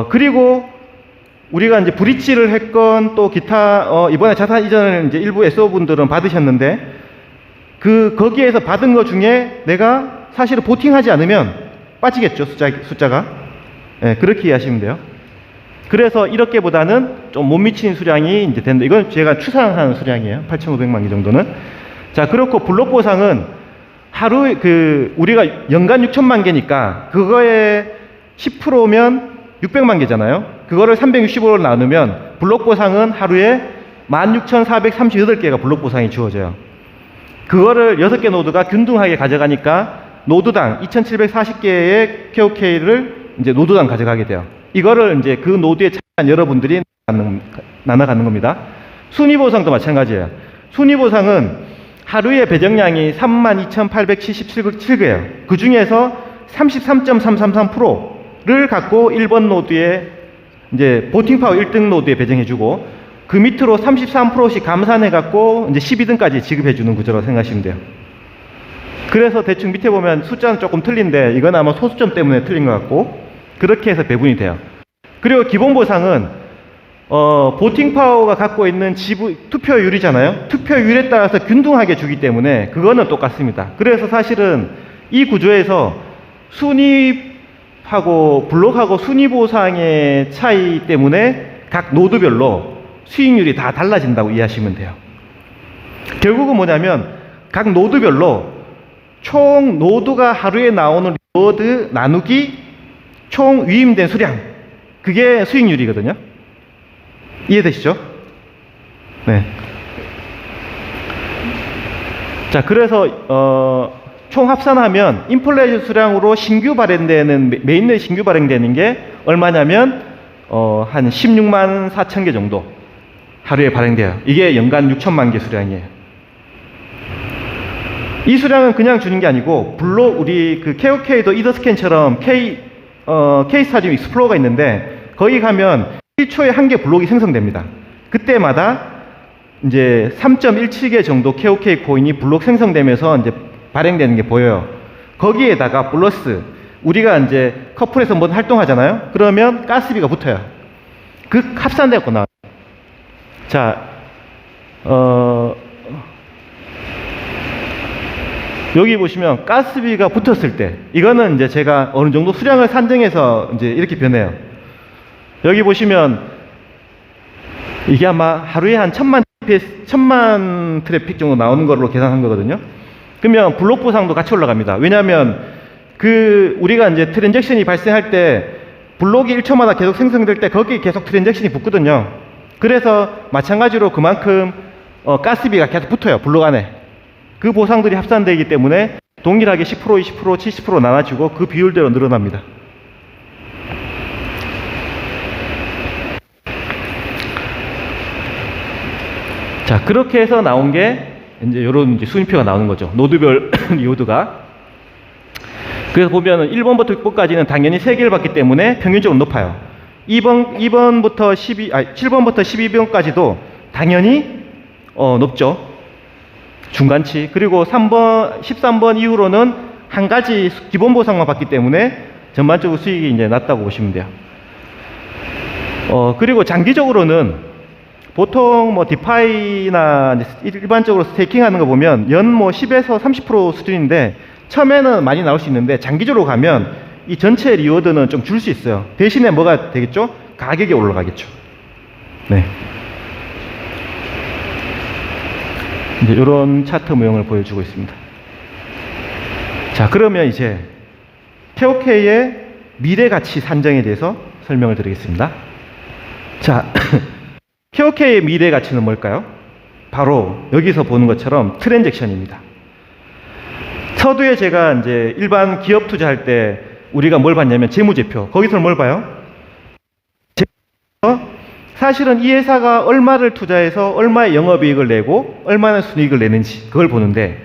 [SPEAKER 3] 그리고 우리가 이제 브릿지를 했건 또 기타 이번에 자산 이전을 이제 일부 SO 분들은 받으셨는데 거기에서 받은 것 중에 내가 사실은 보팅하지 않으면 빠지겠죠, 숫자가. 네, 그렇게 이해하시면 돼요. 그래서 1억 개보다는 좀 못 미치는 수량이 이제 된다. 이건 제가 추산한 수량이에요. 8,500만 개 정도는. 자, 그렇고 블록 보상은 하루 우리가 연간 6천만 개니까 그거에 10%면 600만 개잖아요. 그거를 365로 나누면 블록 보상은 하루에 16,438개가 블록 보상이 주어져요. 그거를 6개 노드가 균등하게 가져가니까 노드당 2,740개의 KOK를 이제 노드당 가져가게 돼요. 이거를 이제 그 노드에 참여한 여러분들이 나눠가는 겁니다. 순위 보상도 마찬가지예요. 순위 보상은 하루의 배정량이 32,877개예요. 그 중에서 33.333%를 갖고 1번 노드에 이제 보팅 파워 1등 노드에 배정해주고 그 밑으로 33%씩 감산해갖고 이제 12등까지 지급해주는 구조라고 생각하시면 돼요. 그래서 대충 밑에 보면 숫자는 조금 틀린데 이건 아마 소수점 때문에 틀린 것 같고 그렇게 해서 배분이 돼요. 그리고 기본 보상은 보팅 파워가 갖고 있는 투표율이잖아요. 투표율에 따라서 균등하게 주기 때문에 그거는 똑같습니다. 그래서 사실은 이 구조에서 순위하고 블록하고 순위 보상의 차이 때문에 각 노드별로 수익률이 다 달라진다고 이해하시면 돼요. 결국은 뭐냐면 각 노드별로 총 노드가 하루에 나오는 리워드 나누기 총 위임된 수량, 그게 수익률이거든요. 이해되시죠? 네. 자, 그래서 총 합산하면 인플레이션 수량으로 신규 발행되는 메인넷 신규 발행되는 게 얼마냐면 한 16만 4천 개 정도 하루에 발행돼요. 이게 연간 6천만 개 수량이에요. 이 수량은 그냥 주는 게 아니고 블록 우리 그 KOK도 이더스캔처럼 K-스타디움 익스플로어가 있는데 거기 가면 1초에 한 개 블록이 생성됩니다. 그때마다 이제 3.17개 정도 KOK 코인이 블록 생성되면서 이제 발행되는 게 보여요. 거기에다가 플러스 우리가 이제 커플에서 뭐 활동하잖아요. 그러면 가스비가 붙어요. 그 합산되고 나와요. 자, 여기 보시면 가스비가 붙었을 때 이거는 이제 제가 어느 정도 수량을 산정해서 이제 이렇게 변해요. 여기 보시면 이게 아마 하루에 한 1,000만 트래픽 정도 나오는 걸로 계산한 거거든요. 그러면 블록 보상도 같이 올라갑니다. 왜냐하면 우리가 이제 트랜잭션이 발생할 때 블록이 1초마다 계속 생성될 때 거기에 계속 트랜잭션이 붙거든요. 그래서 마찬가지로 그만큼 가스비가 계속 붙어요. 블록 안에. 그 보상들이 합산되기 때문에 동일하게 10%, 20%, 70% 나눠지고 그 비율대로 늘어납니다. 자, 그렇게 해서 나온 게 이제 이런 이제 순위표가 나오는 거죠. 노드별 리워드가. 그래서 보면은 1번부터 6번까지는 당연히 3개를 받기 때문에 평균적으로 높아요. 2번부터 7번부터 12번까지도 당연히 높죠. 중간치. 그리고 13번 이후로는 한 가지 기본 보상만 받기 때문에 전반적으로 수익이 이제 낮다고 보시면 돼요. 그리고 장기적으로는 보통 뭐 디파이나 일반적으로 스테이킹 하는 거 보면 연 뭐 10에서 30% 수준인데 처음에는 많이 나올 수 있는데 장기적으로 가면 이 전체 리워드는 좀 줄 수 있어요. 대신에 뭐가 되겠죠? 가격이 올라가겠죠. 네. 이제 이런 차트 모형을 보여주고 있습니다. 자, 그러면 이제 KOK의 미래 가치 산정에 대해서 설명을 드리겠습니다. 자, KOK의 미래 가치는 뭘까요? 바로 여기서 보는 것처럼 트랜잭션입니다. 서두에 제가 이제 일반 기업 투자할 때 우리가 뭘 봤냐면 재무제표. 거기서 뭘 봐요? 사실은 이 회사가 얼마를 투자해서 얼마의 영업이익을 내고 얼마나 순이익을 내는지 그걸 보는데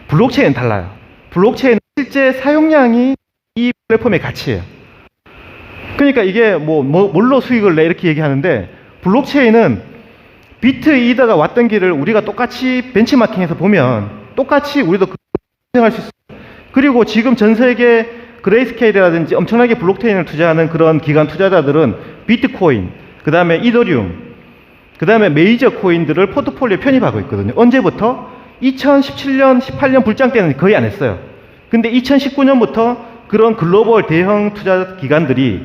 [SPEAKER 3] 블록체인은 달라요. 블록체인은 실제 사용량이 이 플랫폼의 가치예요. 그러니까 이게 뭘로 수익을 내 이렇게 얘기하는데 블록체인은 비트 이더가 왔던 길을 우리가 똑같이 벤치마킹해서 보면 똑같이 우리도 생각할 수 있어요. 그리고 지금 전 세계 그레이스케일이라든지 엄청나게 블록체인을 투자하는 그런 기관 투자자들은 비트코인, 그 다음에 이더리움, 그 다음에 메이저 코인들을 포트폴리오에 편입하고 있거든요. 언제부터? 2017년, 18년 불장 때는 거의 안 했어요. 근데 2019년부터 그런 글로벌 대형 투자 기관들이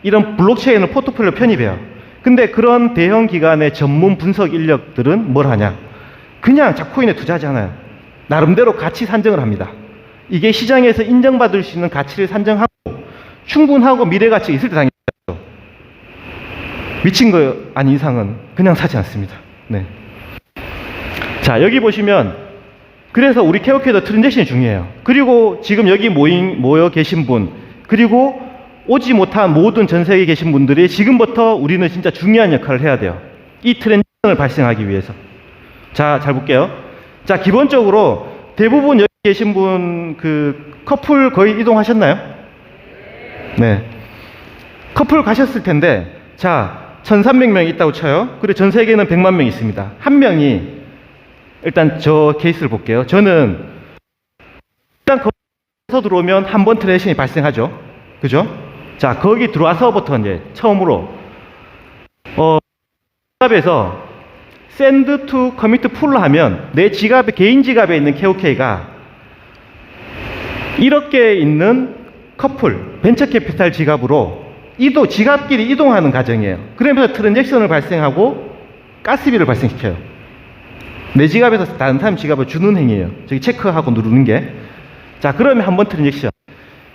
[SPEAKER 3] 이런 블록체인을 포트폴리오 편입해요. 근데 그런 대형 기관의 전문 분석 인력들은 뭘 하냐? 그냥 잡코인에 투자하지 않아요. 나름대로 가치 산정을 합니다. 이게 시장에서 인정받을 수 있는 가치를 산정하고 충분하고 미래 가치가 있을 때 당연히 사죠. 미친 거 아닌 이상은 그냥 사지 않습니다. 네. 자, 여기 보시면 그래서 우리 KOK도 트랜잭션이 중요해요. 그리고 지금 여기 모여 계신 분, 그리고 오지 못한 모든 전 세계에 계신 분들이 지금부터 우리는 진짜 중요한 역할을 해야 돼요. 이 트랜잭션을 발생하기 위해서. 자, 잘 볼게요. 자, 기본적으로 대부분 여기 계신 분 커플 거의 이동하셨나요? 네. 커플 가셨을 텐데, 자, 1,300명 있다고 쳐요. 그리고 전 세계에는 100만 명 있습니다. 한 명이 일단 저 케이스를 볼게요. 저는 일단 거기서 들어오면 한 번 트랜잭션이 발생하죠. 그죠? 자, 거기 들어와서부터 이제 처음으로 지갑에서 send to commit pool로 하면 내 지갑에, 개인 지갑에 있는 KOK가 이렇게 있는 커플, 벤처 캐피탈 지갑으로 지갑끼리 이동하는 과정이에요. 그러면서 트랜잭션을 발생하고 가스비를 발생시켜요. 내 지갑에서 다른 사람 지갑을 주는 행위예요. 저기 체크하고 누르는 게. 자, 그러면 한 번 트랜잭션.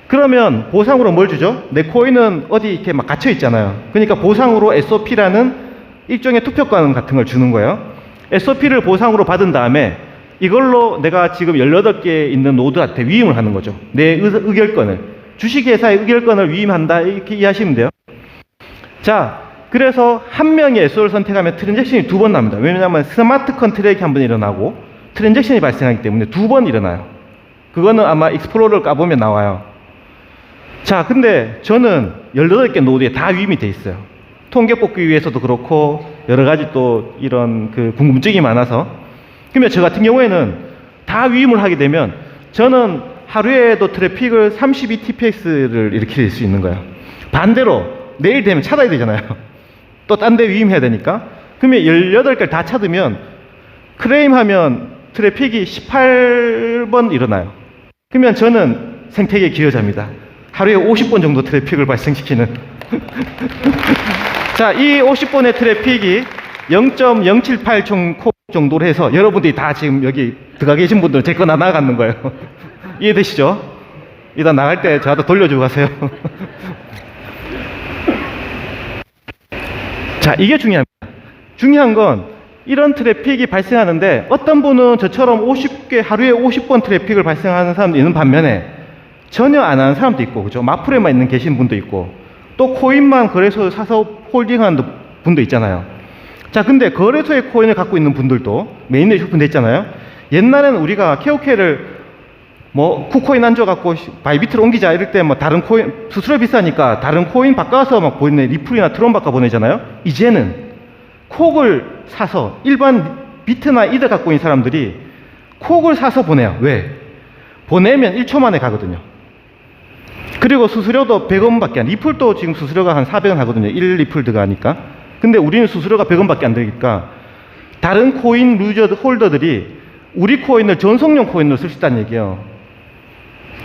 [SPEAKER 3] 그러면 보상으로 뭘 주죠? 내 코인은 어디 이렇게 막 갇혀 있잖아요. 그러니까 보상으로 SOP라는 일종의 투표권 같은 걸 주는 거예요. SOP를 보상으로 받은 다음에 이걸로 내가 지금 18개 있는 노드한테 위임을 하는 거죠. 내 의결권을. 주식회사의 의결권을 위임한다. 이렇게 이해하시면 돼요. 자, 그래서 한 명이 SO를 선택하면 트랜잭션이 2번 납니다. 왜냐하면 스마트 컨트랙이 한 번 일어나고 트랜잭션이 발생하기 때문에 2번 일어나요. 그거는 아마 익스플로러를 까보면 나와요. 자, 근데 저는 18개 노드에 다 위임이 돼 있어요. 통계 뽑기 위해서도 그렇고 여러 가지 또 이런 궁금증이 많아서. 그러면 저 같은 경우에는 다 위임을 하게 되면 저는 하루에도 트래픽을 32TPS를 일으킬 수 있는 거예요. 반대로 내일 되면 찾아야 되잖아요. 또 딴 데 위임해야 되니까. 그러면 18개를 다 찾으면 클레임하면 트래픽이 18번 일어나요. 그러면 저는 생태계 기여자입니다. 하루에 50번 정도 트래픽을 발생시키는. 자, 이 50번의 트래픽이 0.078 정도로 해서 여러분들이 다 지금 여기 들어가 계신 분들은 제 거 나가는 거예요. 이해되시죠? 일단 나갈 때 저한테 돌려주고 가세요. 자, 이게 중요합니다. 중요한 건 이런 트래픽이 발생하는데 어떤 분은 저처럼 하루에 50번 트래픽을 발생하는 사람도 있는 반면에 전혀 안 하는 사람도 있고, 그죠? 마플에만 있는 계신 분도 있고, 또 코인만 거래소에 사서 홀딩하는 분도 있잖아요. 자, 근데 거래소의 코인을 갖고 있는 분들도 메인넷이 오픈돼 있잖아요. 옛날에는 우리가 KOK를 뭐 쿠코인 안 줘갖고 바이비트로 옮기자 이럴 때 뭐 다른 코인 수수료 비싸니까 다른 코인 바꿔서 막 보내 리플이나 트론 바꿔 보내잖아요. 이제는 콕을 사서 일반 비트나 이더 갖고 있는 사람들이 콕을 사서 보내요. 왜? 보내면 1초 만에 가거든요. 그리고 수수료도 100원밖에 안, 리플도 지금 수수료가 한 400원 하거든요. 1리플 들어가니까. 근데 우리는 수수료가 100원밖에 안 되니까 다른 코인 루저 홀더들이 우리 코인을 전송용 코인으로 쓸 수 있다는 얘기예요.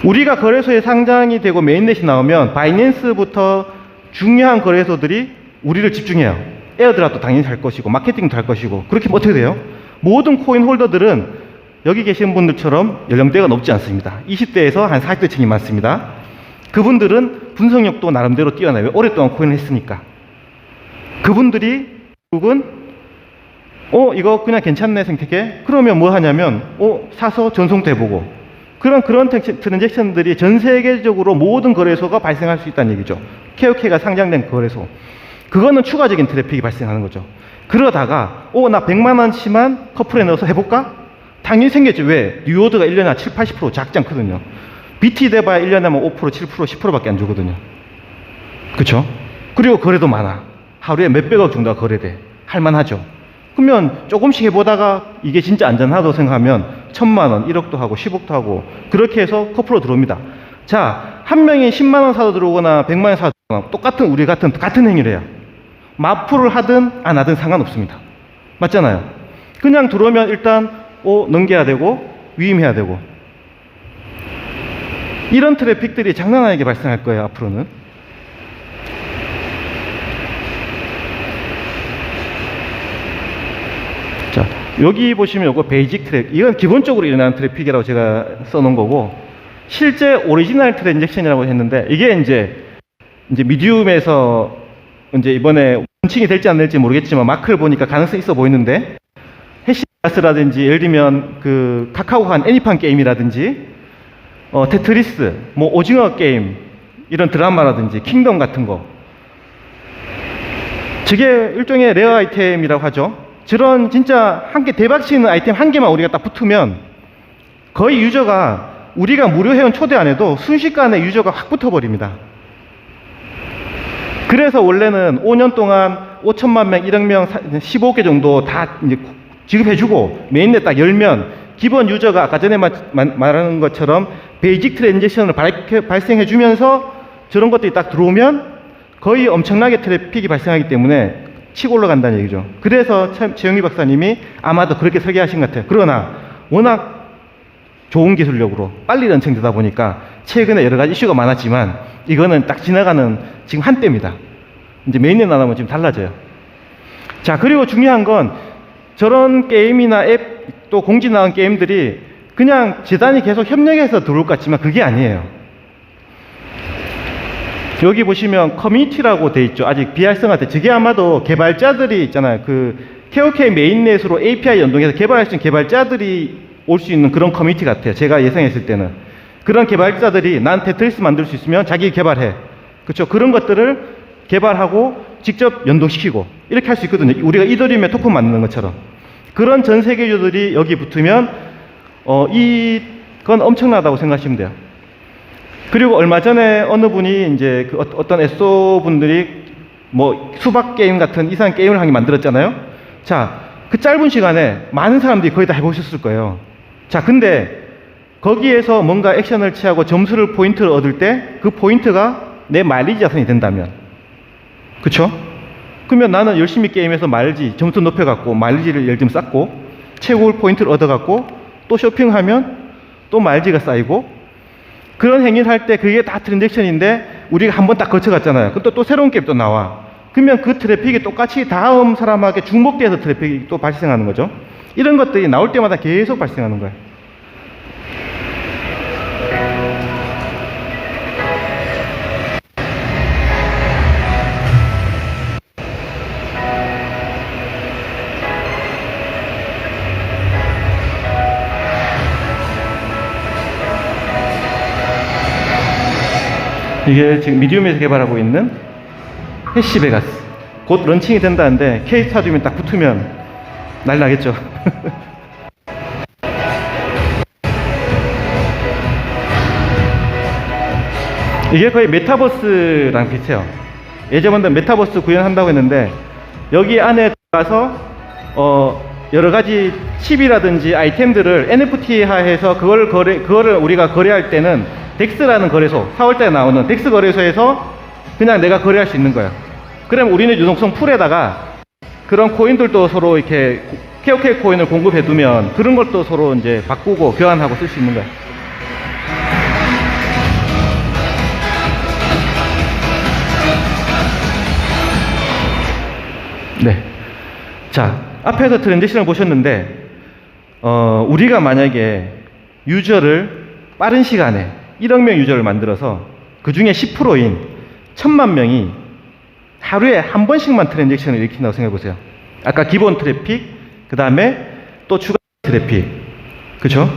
[SPEAKER 3] 우리가 거래소에 상장이 되고 메인넷이 나오면 바이낸스부터 중요한 거래소들이 우리를 집중해요. 에어드랍도 당연히 할 것이고 마케팅도 할 것이고. 그렇게 하면 어떻게 돼요? 모든 코인 홀더들은 여기 계신 분들처럼 연령대가 높지 않습니다. 20대에서 한 40대층이 많습니다. 그분들은 분석력도 나름대로 뛰어나요. 오랫동안 코인을 했으니까. 그분들이 결국은 이거 그냥 괜찮네 생각해? 그러면 뭐 하냐면 사서 전송도 해보고 그런 트랜잭션들이 전 세계적으로 모든 거래소가 발생할 수 있다는 얘기죠. KOK가 상장된 거래소. 그거는 추가적인 트래픽이 발생하는 거죠. 그러다가 나 100만 원치만 커플에 넣어서 해볼까? 당연히 생겼죠. 왜? 뉴오드가 1년에 한 7, 80% 작지 않거든요. BT 돼봐야 1년에 뭐 5%, 7%, 10%밖에 안 주거든요. 그쵸? 그리고 거래도 많아. 하루에 몇백억 정도가 거래돼. 할만하죠. 그러면 조금씩 해보다가 이게 진짜 안전하다고 생각하면 1000만 원, 1억도 하고 10억도 하고 그렇게 해서 커플로 들어옵니다. 자, 한 명이 10만 원 사도 들어오거나 100만 원 사도 들어오거나 똑같은 우리 같은 행위를 해요. 마풀을 하든 안 하든 상관없습니다. 맞잖아요. 그냥 들어오면 일단 넘겨야 되고 위임해야 되고 이런 트래픽들이 장난 아니게 발생할 거예요. 앞으로는. 자, 여기 보시면 요거 베이직 트래픽, 이건 기본적으로 일어나는 트래픽이라고 제가 써놓은 거고, 실제 오리지널 트랜잭션이라고 했는데, 이게 이제 미디움에서 이제 이번에 원칭이 될지 안 될지 모르겠지만 마크를 보니까 가능성이 있어 보이는데, 해시가스라든지 예를 들면 그 카카오가 한 애니판 게임이라든지 테트리스, 뭐 오징어 게임, 이런 드라마라든지 킹덤 같은 거, 저게 일종의 레어 아이템이라고 하죠. 저런 진짜 한 개 대박치는 아이템 한 개만 우리가 딱 붙으면 거의 유저가 우리가 무료 회원 초대 안 해도 순식간에 유저가 확 붙어버립니다. 그래서 원래는 5년 동안 5천만 명, 1억 명, 15개 정도 다 이제 지급해주고 메인넷 딱 열면 기본 유저가 아까 전에 말하는 것처럼 베이직 트랜잭션을 발생해주면서 저런 것들이 딱 들어오면 거의 엄청나게 트래픽이 발생하기 때문에 치고 올라간다는 얘기죠. 그래서 최영희 박사님이 아마도 그렇게 설계하신 것 같아요. 그러나 워낙 좋은 기술력으로 빨리 런칭되다 보니까 최근에 여러 가지 이슈가 많았지만 이거는 딱 지나가는 지금 한때입니다. 이제 메인넷 나가면 지금 달라져요. 자, 그리고 중요한 건 저런 게임이나 앱 또 공지 나온 게임들이 그냥 재단이 계속 협력해서 들어올 것 같지만 그게 아니에요. 여기 보시면 커뮤니티라고 돼 있죠. 아직 비활성화돼. 저게 아마도 개발자들이 있잖아요. 그 KOK 메인넷으로 API 연동해서 개발할 수 있는 개발자들이 올 수 있는 그런 커뮤니티 같아요. 제가 예상했을 때는. 그런 개발자들이 난 테트리스 만들 수 있으면 자기 개발해. 그렇죠? 그런 것들을 개발하고 직접 연동시키고 이렇게 할 수 있거든요. 우리가 이더리움에 토큰 만드는 것처럼. 그런 전 세계주들이 여기 붙으면 이건 엄청나다고 생각하시면 돼요. 그리고 얼마 전에 어느 분이 이제 그 어떤 SO 분들이 뭐 수박 게임 같은 이상한 게임을 한 개 만들었잖아요. 자, 그 짧은 시간에 많은 사람들이 거의 다 해보셨을 거예요. 자, 근데 거기에서 뭔가 액션을 취하고 점수를 포인트를 얻을 때 그 포인트가 내 마일리지 자산이 된다면, 그쵸? 그러면 나는 열심히 게임해서 마일리지 점수 높여갖고 마일리지를 예를 들면 쌓고 최고 포인트를 얻어갖고 또 쇼핑하면 또 마일리지가 쌓이고 그런 행위를 할 때 그게 다 트랜잭션인데 우리가 한번 딱 거쳐갔잖아요. 그럼 또 새로운 게임 또 나와. 그러면 그 트래픽이 똑같이 다음 사람에게 중복돼서 트래픽이 또 발생하는 거죠. 이런 것들이 나올 때마다 계속 발생하는 거예요. 이게 지금 미디움에서 개발하고 있는 해시베가스. 곧 런칭이 된다는데 K스타디움이 딱 붙으면 난리 나겠죠. 이게 거의 메타버스랑 비슷해요. 예전부터 메타버스 구현한다고 했는데 여기 안에 들어가서 여러 가지 칩이라든지 아이템들을 NFT화해서 그거를 우리가 거래할 때는 덱스라는 거래소, 4월달에 나오는 덱스 거래소에서 그냥 내가 거래할 수 있는 거예요. 그럼 우리는 유동성 풀에다가 그런 코인들도 서로 이렇게 KOK 코인을 공급해 두면 그런 것도 서로 이제 바꾸고 교환하고 쓸 수 있는 거예요. 네. 자, 앞에서 트랜지션을 보셨는데, 우리가 만약에 유저를 빠른 시간에 1억 명 유저를 만들어서 그 중에 10%인 1000만 명이 하루에 한 번씩만 트랜잭션을 일으킨다고 생각해 보세요. 아까 기본 트래픽, 그 다음에 또 추가 트래픽. 그죠?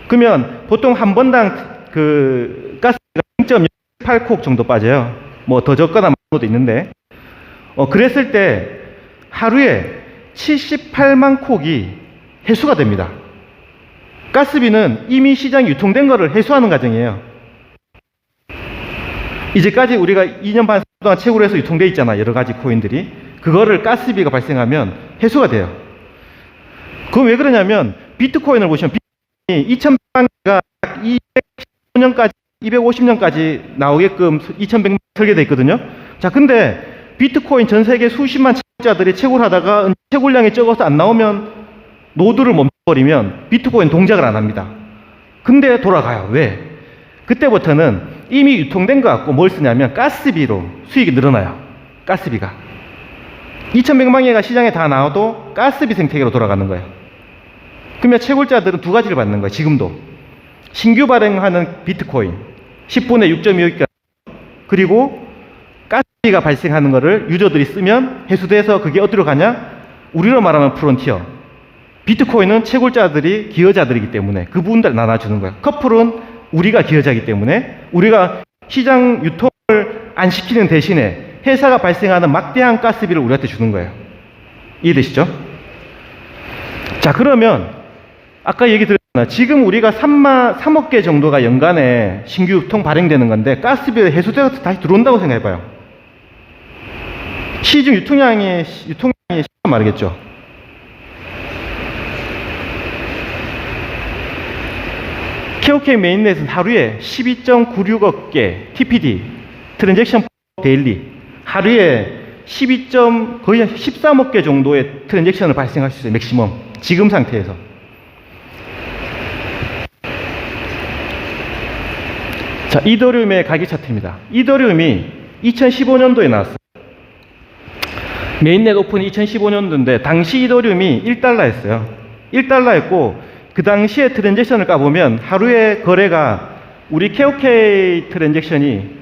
[SPEAKER 3] 그러면 보통 한 번당 그 가스가 0.08콕 정도 빠져요. 뭐 더 적거나 많은 것도 있는데, 그랬을 때 하루에 78만 콕이 해수가 됩니다. 가스비는 이미 시장에 유통된 거를 해수하는 과정이에요. 이제까지 우리가 2년 반 동안 채굴 해서 유통돼 있잖아, 여러 가지 코인들이. 그거를 가스비가 발생하면 해수가 돼요. 그건 왜 그러냐면 비트코인을 보시면 비트코인이 2100개가 210년까지 250년까지 나오게끔 2100만 설계되어 있거든요. 자, 근데 비트코인 전 세계 수십만 채굴자들이 채굴하다가 채굴량이 적어서 안 나오면 노드를 멈춰버리면 비트코인 동작을 안 합니다. 근데 돌아가요. 왜? 그때부터는 이미 유통된 거 갖고 뭘 쓰냐면 가스비로 수익이 늘어나요. 가스비가 2100만 개가 시장에 다 나와도 가스비 생태계로 돌아가는 거예요. 그러면 채굴자들은 두 가지를 받는 거예요. 지금도 신규 발행하는 비트코인 10분에 6.25개 그리고 가스비가 발생하는 거를 유저들이 쓰면 해수돼서 그게 어디로 가냐? 우리로 말하면 프론티어. 비트코인은 채굴자들이 기여자들이기 때문에 그 부분들 나눠주는 거예요. 커플은 우리가 기여자이기 때문에 우리가 시장 유통을 안 시키는 대신에 회사가 발생하는 막대한 가스비를 우리한테 주는 거예요. 이해되시죠? 자, 그러면 아까 얘기 드렸잖아요. 지금 우리가 3억 개 정도가 연간에 신규 유통 발행되는 건데 가스비가 해소돼서 다시 들어온다고 생각해봐요. 시중 유통량이 말이겠죠. KOK 메인넷은 하루에 12.96억 개 TPD 트랜잭션 데일리 하루에 거의 13억 개 정도의 트랜잭션을 발생할 수 있어요. 맥시멈 지금 상태에서. 자, 이더리움의 가격 차트입니다. 이더리움이 2015년도에 나왔어요. 메인넷 오픈이 2015년도인데 당시 이더리움이 1달러였어요. 1달러였고 그 당시에 트랜잭션을 까보면 하루에 거래가 우리 KOK 트랜잭션이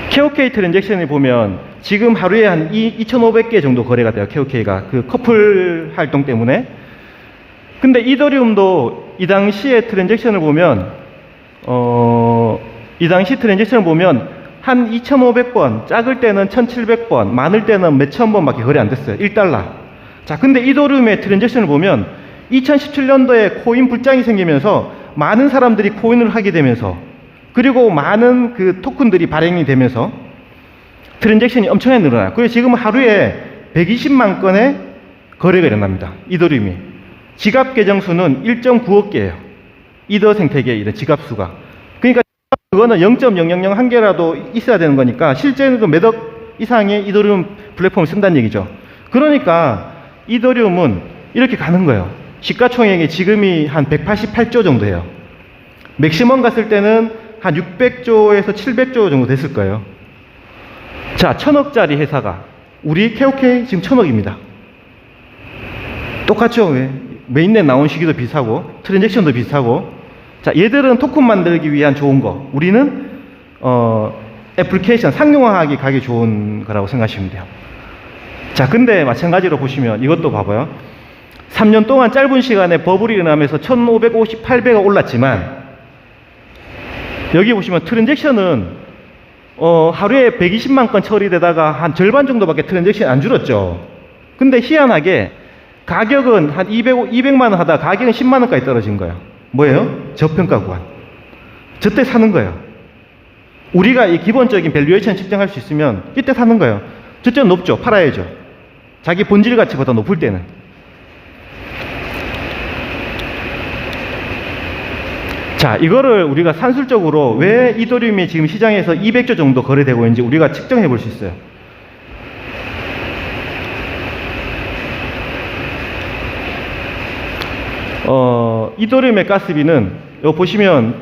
[SPEAKER 3] KOK 트랜잭션을 보면 지금 하루에 한 2,500개 정도 거래가 돼요. KOK가 그 커플 활동 때문에. 근데 이더리움도 이 당시에 트랜잭션을 보면 한 2,500번, 작을 때는 1,700번, 많을 때는 몇천 번밖에 거래 안 됐어요. 1달러. 자, 근데 이더리움의 트랜잭션을 보면 2017년도에 코인 불장이 생기면서 많은 사람들이 코인을 하게 되면서 그리고 많은 그 토큰들이 발행이 되면서 트랜잭션이 엄청나게 늘어나요. 그래서 지금 하루에 120만 건의 거래가 일어납니다. 이더리움이. 지갑 계정 수는 1.9억 개예요. 이더 생태계의 이런 지갑 수가. 그러니까 그거는 0.0001개라도 있어야 되는 거니까 실제는 그 몇억 이상의 이더리움 플랫폼을 쓴다는 얘기죠. 그러니까 이더리움은 이렇게 가는 거예요. 시가총액이 지금이 한 188조 정도 해요. 맥시멈 갔을 때는 한 600조에서 700조 정도 됐을 거예요. 자, 1000억짜리 회사가 우리 KOK 지금 1000억입니다. 똑같죠? 왜? 메인넷 나온 시기도 비슷하고 트랜잭션도 비슷하고. 자, 얘들은 토큰 만들기 위한 좋은 거, 우리는 애플리케이션 상용화하기 가기 좋은 거라고 생각하시면 돼요. 자, 근데 마찬가지로 보시면 이것도 봐봐요. 3년 동안 짧은 시간에 버블이 일어나면서 1558배가 올랐지만 여기 보시면 트랜잭션은 하루에 120만 건 처리되다가 한 절반 정도밖에 트랜잭션이 안 줄었죠. 근데 희한하게 가격은 한 200만 원 하다 가격은 10만 원까지 떨어진 거예요. 뭐예요? 저평가 구간. 저때 사는 거예요. 우리가 이 기본적인 밸류에이션 측정할 수 있으면 이때 사는 거예요. 저때는 높죠. 팔아야죠. 자기 본질 가치보다 높을 때는. 자, 이거를 우리가 산술적으로 왜 이더리움이 지금 시장에서 200조 정도 거래되고 있는지 우리가 측정해 볼 수 있어요. 이더리움의 가스비는 여기 보시면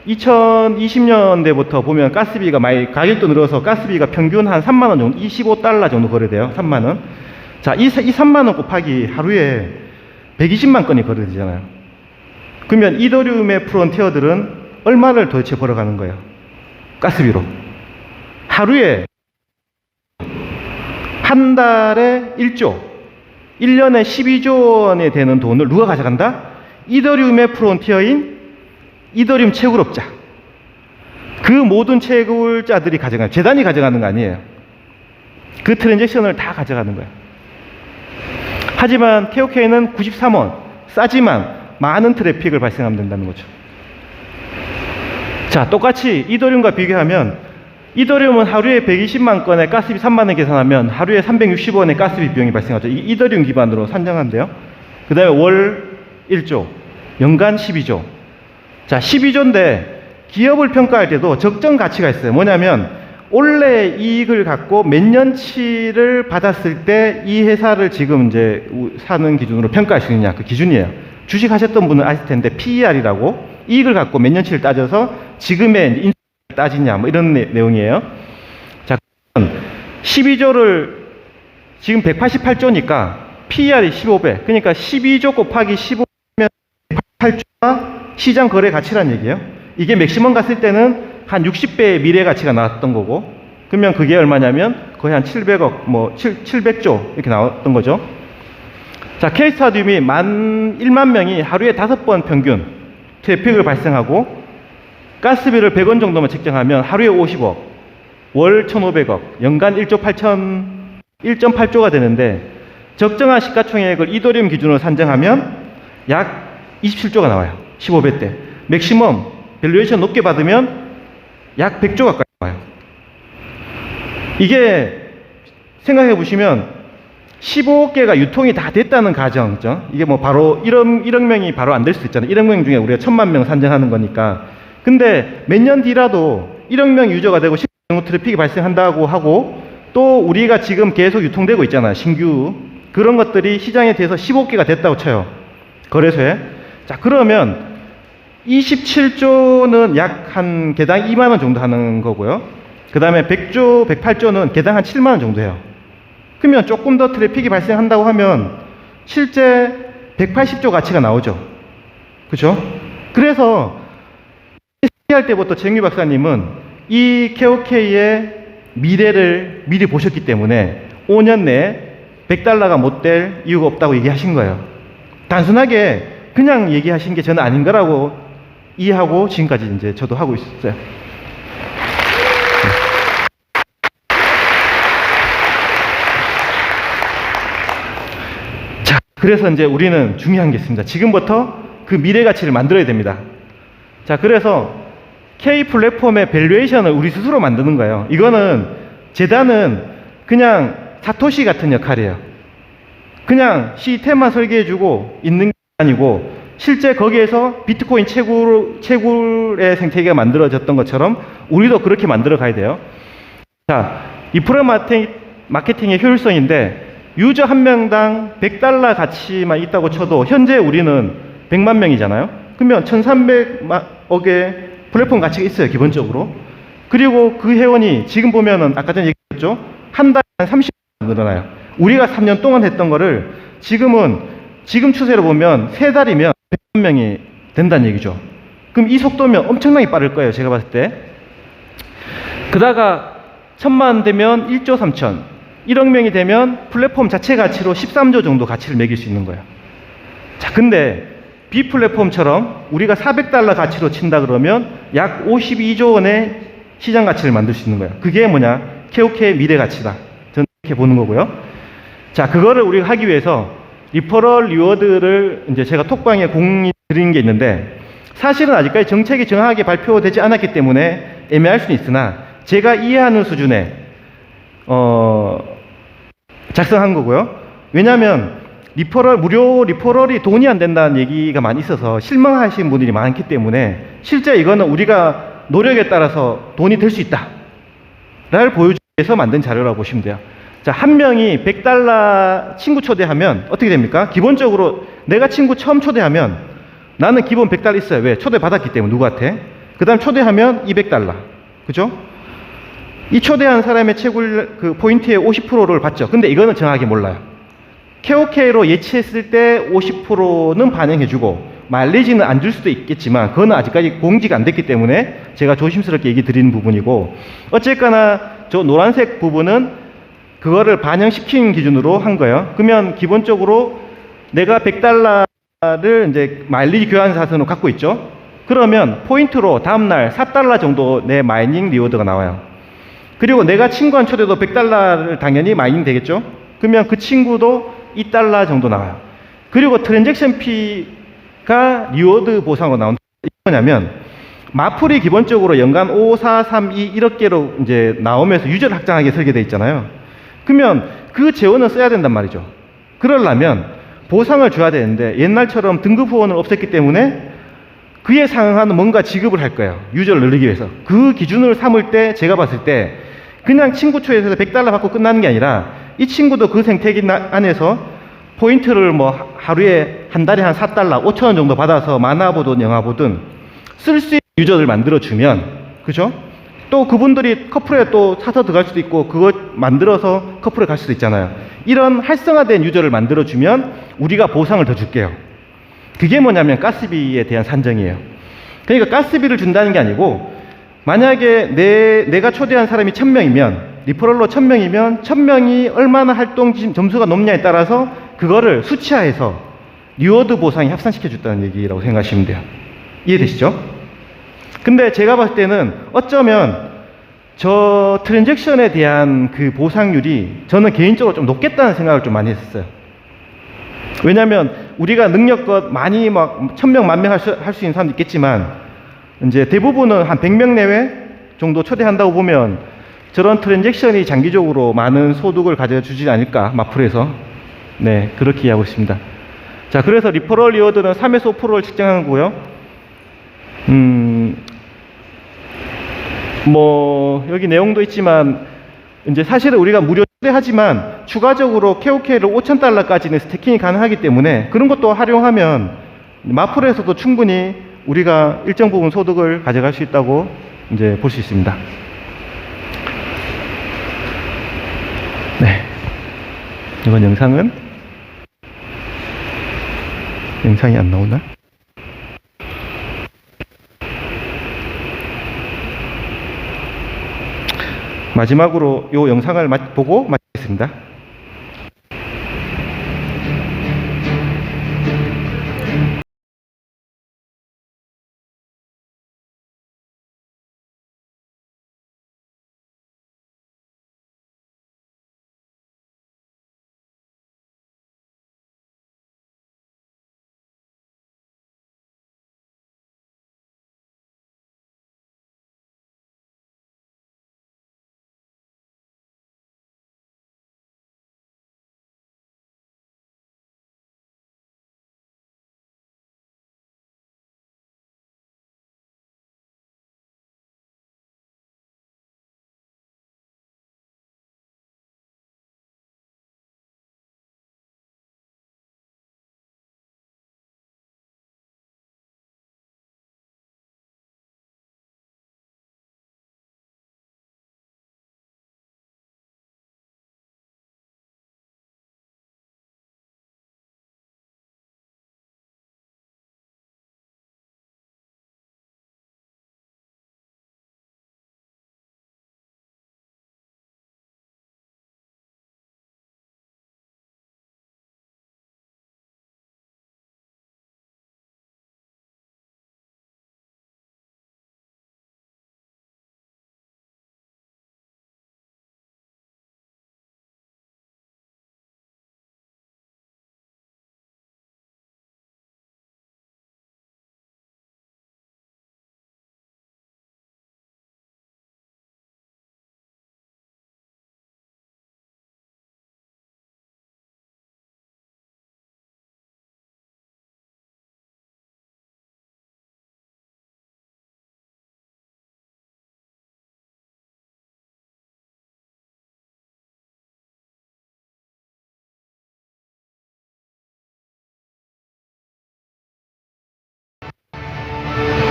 [SPEAKER 3] 2020년대부터 보면 가스비가 많이 가격도 늘어서 가스비가 평균 한 3만원 정도, 25달러 정도 거래돼요. 3만원. 자, 이 3만원 곱하기 하루에 120만 건이 거래되잖아요. 그러면 이더리움의 프론티어들은 얼마를 도대체 벌어가는 거예요? 가스비로. 하루에 한 달에 1조, 1년에 12조 원에 되는 돈을 누가 가져간다? 이더리움의 프론티어인 이더리움 채굴업자. 그 모든 채굴자들이 가져가는, 재단이 가져가는 거 아니에요. 그 트랜잭션을 다 가져가는 거예요. 하지만 KOK는 93원, 싸지만 많은 트래픽을 발생하면 된다는 거죠. 자, 똑같이 이더리움과 비교하면 이더리움은 하루에 120만 건의 가스비 3만 원 계산하면 하루에 360원의 가스비 비용이 발생하죠. 이 이더리움 기반으로 산정한대요. 그 다음에 월 1조, 연간 12조. 자, 12조인데 기업을 평가할 때도 적정 가치가 있어요. 뭐냐면 올해 이익을 갖고 몇 년치를 받았을 때 이 회사를 지금 이제 사는 기준으로 평가할 수 있느냐, 그 기준이에요. 주식 하셨던 분은 아실 텐데 PER이라고 이익을 갖고 몇 년치를 따져서 지금의 인수를 따지냐 뭐 이런 내용이에요. 자, 12조를 지금 188조니까 PER이 15배. 그러니까 12조 곱하기 15면 188조가 시장 거래 가치란 얘기예요. 이게 맥시멈 갔을 때는 한 60배의 미래 가치가 나왔던 거고, 그러면 그게 얼마냐면 거의 한 700억, 뭐 700조 이렇게 나왔던 거죠. 자, K스타디움이 1만 명이 하루에 5번 평균 트래픽을 발생하고 가스비를 100원 정도만 책정하면 하루에 50억, 월 1,500억, 연간 1.8조가 되는데 적정한 시가총액을 이더리움 기준으로 산정하면 약 27조가 나와요. 15배 때. 맥시멈 밸류에이션 높게 받으면 약 100조 가까이 나와요. 이게 생각해 보시면 15개가 유통이 다 됐다는 가정이죠. 이게 뭐 바로 1억 명이 바로 안 될 수도 있잖아요. 1억 명 중에 우리가 1,000만 명 산정하는 거니까. 근데 몇 년 뒤라도 1억 명 유저가 되고 10억 정도 트래픽이 발생한다고 하고 또 우리가 지금 계속 유통되고 있잖아요. 신규. 그런 것들이 시장에 대해서 15개가 됐다고 쳐요. 거래소에. 자, 그러면 27조는 약 한 개당 2만 원 정도 하는 거고요. 그 다음에 100조, 108조는 개당 한 7만 원 정도 해요. 그러면 조금 더 트래픽이 발생한다고 하면 실제 180조 가치가 나오죠. 그죠? 그래서 할 때부터 정유 박사님은 이 KOK의 미래를 미리 보셨기 때문에 5년 내에 100달러가 못 될 이유가 없다고 얘기하신 거예요. 단순하게 그냥 얘기하신 게 저는 아닌 거라고 이해하고 지금까지 이제 저도 하고 있었어요. 자, 그래서 이제 우리는 중요한 게 있습니다. 지금부터 그 미래 가치를 만들어야 됩니다. 자, 그래서 K 플랫폼의 밸류에이션을 우리 스스로 만드는 거예요. 이거는 재단은 그냥 사토시 같은 역할이에요. 그냥 시스템만 설계해주고 있는 게 아니고 실제 거기에서 비트코인 채굴의 생태계가 만들어졌던 것처럼 우리도 그렇게 만들어 가야 돼요. 자, 리퍼럴 마케팅의 효율성인데 유저 한 명당 100달러 가치만 있다고 쳐도 현재 우리는 100만 명이잖아요. 그러면 1300억의 플랫폼 가치가 있어요, 기본적으로. 그리고 그 회원이 지금 보면은 아까 전에 얘기했죠? 한 달에 한 30만 늘어나요. 우리가 3년 동안 했던 거를 지금 추세로 보면 3달이면 100만 명이 된다는 얘기죠. 그럼 이 속도면 엄청나게 빠를 거예요, 제가 봤을 때. 그다가 1000만 되면 1조 3천, 1억 명이 되면 플랫폼 자체 가치로 13조 정도 가치를 매길 수 있는 거예요. 자, 근데 B 플랫폼처럼 우리가 400달러 가치로 친다 그러면 약 52조 원의 시장 가치를 만들 수 있는 거예요. 그게 뭐냐? KOK의 미래 가치다. 저는 이렇게 보는 거고요. 자, 그거를 우리가 하기 위해서 리퍼럴 리워드를 이제 제가 톡방에 공유 드린 게 있는데 사실은 아직까지 정책이 정확하게 발표되지 않았기 때문에 애매할 수는 있으나 제가 이해하는 수준의 작성한 거고요. 왜냐하면 무료 리퍼럴이 돈이 안 된다는 얘기가 많이 있어서 실망하시는 분들이 많기 때문에 실제 이거는 우리가 노력에 따라서 돈이 될 수 있다 를 보여주기 위해서 만든 자료라고 보시면 돼요. 자, 한 명이 $100 친구 초대하면 어떻게 됩니까? 기본적으로 내가 친구 처음 초대하면 나는 기본 $100 있어요. 왜? 초대받았기 때문에 누구한테. 그 다음 초대하면 $200. 그죠? 이 초대한 사람의 채굴 그 포인트의 50%를 받죠. 근데 이거는 정확하게 몰라요. KOK로 예치했을 때 50%는 반영해주고 마일리지는 안 줄 수도 있겠지만 그거는 아직까지 공지가 안 됐기 때문에 제가 조심스럽게 얘기 드리는 부분이고, 어쨌거나 저 노란색 부분은 그거를 반영시킨 기준으로 한 거예요. 그러면 기본적으로 내가 $100를 이제 마일리지 교환 사선으로 갖고 있죠. 그러면 포인트로 다음날 $4 정도 내 마이닝 리워드가 나와요. 그리고 내가 친구한 초대도 $100를 당연히 마이닝 되겠죠. 그러면 그 친구도 $2 정도 나와요. 그리고 트랜잭션 피가 리워드 보상으로 나온다. 뭐냐면 마플이 기본적으로 연간 5, 4, 3, 2 이렇게로 이제 나오면서 유저를 확장하게 설계되어 있잖아요. 그러면 그 재원을 써야 된단 말이죠. 그러려면 보상을 줘야 되는데 옛날처럼 등급 후원을 없앴기 때문에 그에 상응하는 뭔가 지급을 할 거예요. 유저를 늘리기 위해서. 그 기준을 삼을 때 제가 봤을 때 그냥 친구 초에서 $100 받고 끝나는 게 아니라 이 친구도 그 생태계 안에서 포인트를 뭐 하루에 한 달에 한 $4, 5,000원 정도 받아서 만화 보든 영화 보든 쓸 수 있는 유저를 만들어주면, 그죠? 또 그분들이 커플에 또 사서 들어갈 수도 있고 그거 만들어서 커플에 갈 수도 있잖아요. 이런 활성화된 유저를 만들어주면 우리가 보상을 더 줄게요. 그게 뭐냐면 가스비에 대한 산정이에요. 그러니까 가스비를 준다는 게 아니고 만약에 내가 초대한 사람이 1000명이면 리퍼럴로 1000명이면 1000명이 얼마나 활동 점수가 높냐에 따라서 그거를 수치화해서 리워드 보상에 합산시켜 줬다는 얘기라고 생각하시면 돼요. 이해되시죠? 근데 제가 봤을 때는 어쩌면 저 트랜잭션에 대한 그 보상률이 저는 개인적으로 좀 높겠다는 생각을 좀 많이 했었어요. 왜냐면 우리가 능력껏 많이 막 1000명, 10,000명 할 수 있는 사람도 있겠지만 이제 대부분은 한 100명 내외 정도 초대한다고 보면 저런 트랜잭션이 장기적으로 많은 소득을 가져주지 않을까, 마플에서. 네, 그렇게 이해하고 있습니다. 자, 그래서 리퍼럴 리워드는 3에서 5%를 측정한 거고요. 뭐 여기 내용도 있지만 이제 사실은 우리가 무료 초대하지만 추가적으로 KOK를 $5,000까지는 스태킹이 가능하기 때문에 그런 것도 활용하면 마플에서도 충분히 우리가 일정 부분 소득을 가져갈 수 있다고 이제 볼 수 있습니다. 네, 이번 영상이 안 나오나? 마지막으로 이 영상을 보고 마치겠습니다.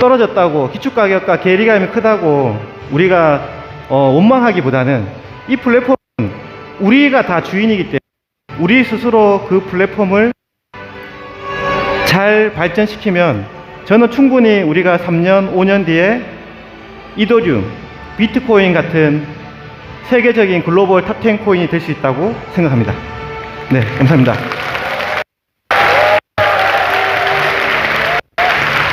[SPEAKER 3] 떨어졌다고 기축가격과 괴리감이 크다고 우리가 원망하기보다는 이 플랫폼은 우리가 다 주인이기 때문에 우리 스스로 그 플랫폼을 잘 발전시키면 저는 충분히 우리가 3년, 5년 뒤에 이더리움, 비트코인 같은 세계적인 글로벌 탑10 코인이 될 수 있다고 생각합니다. 네, 감사합니다.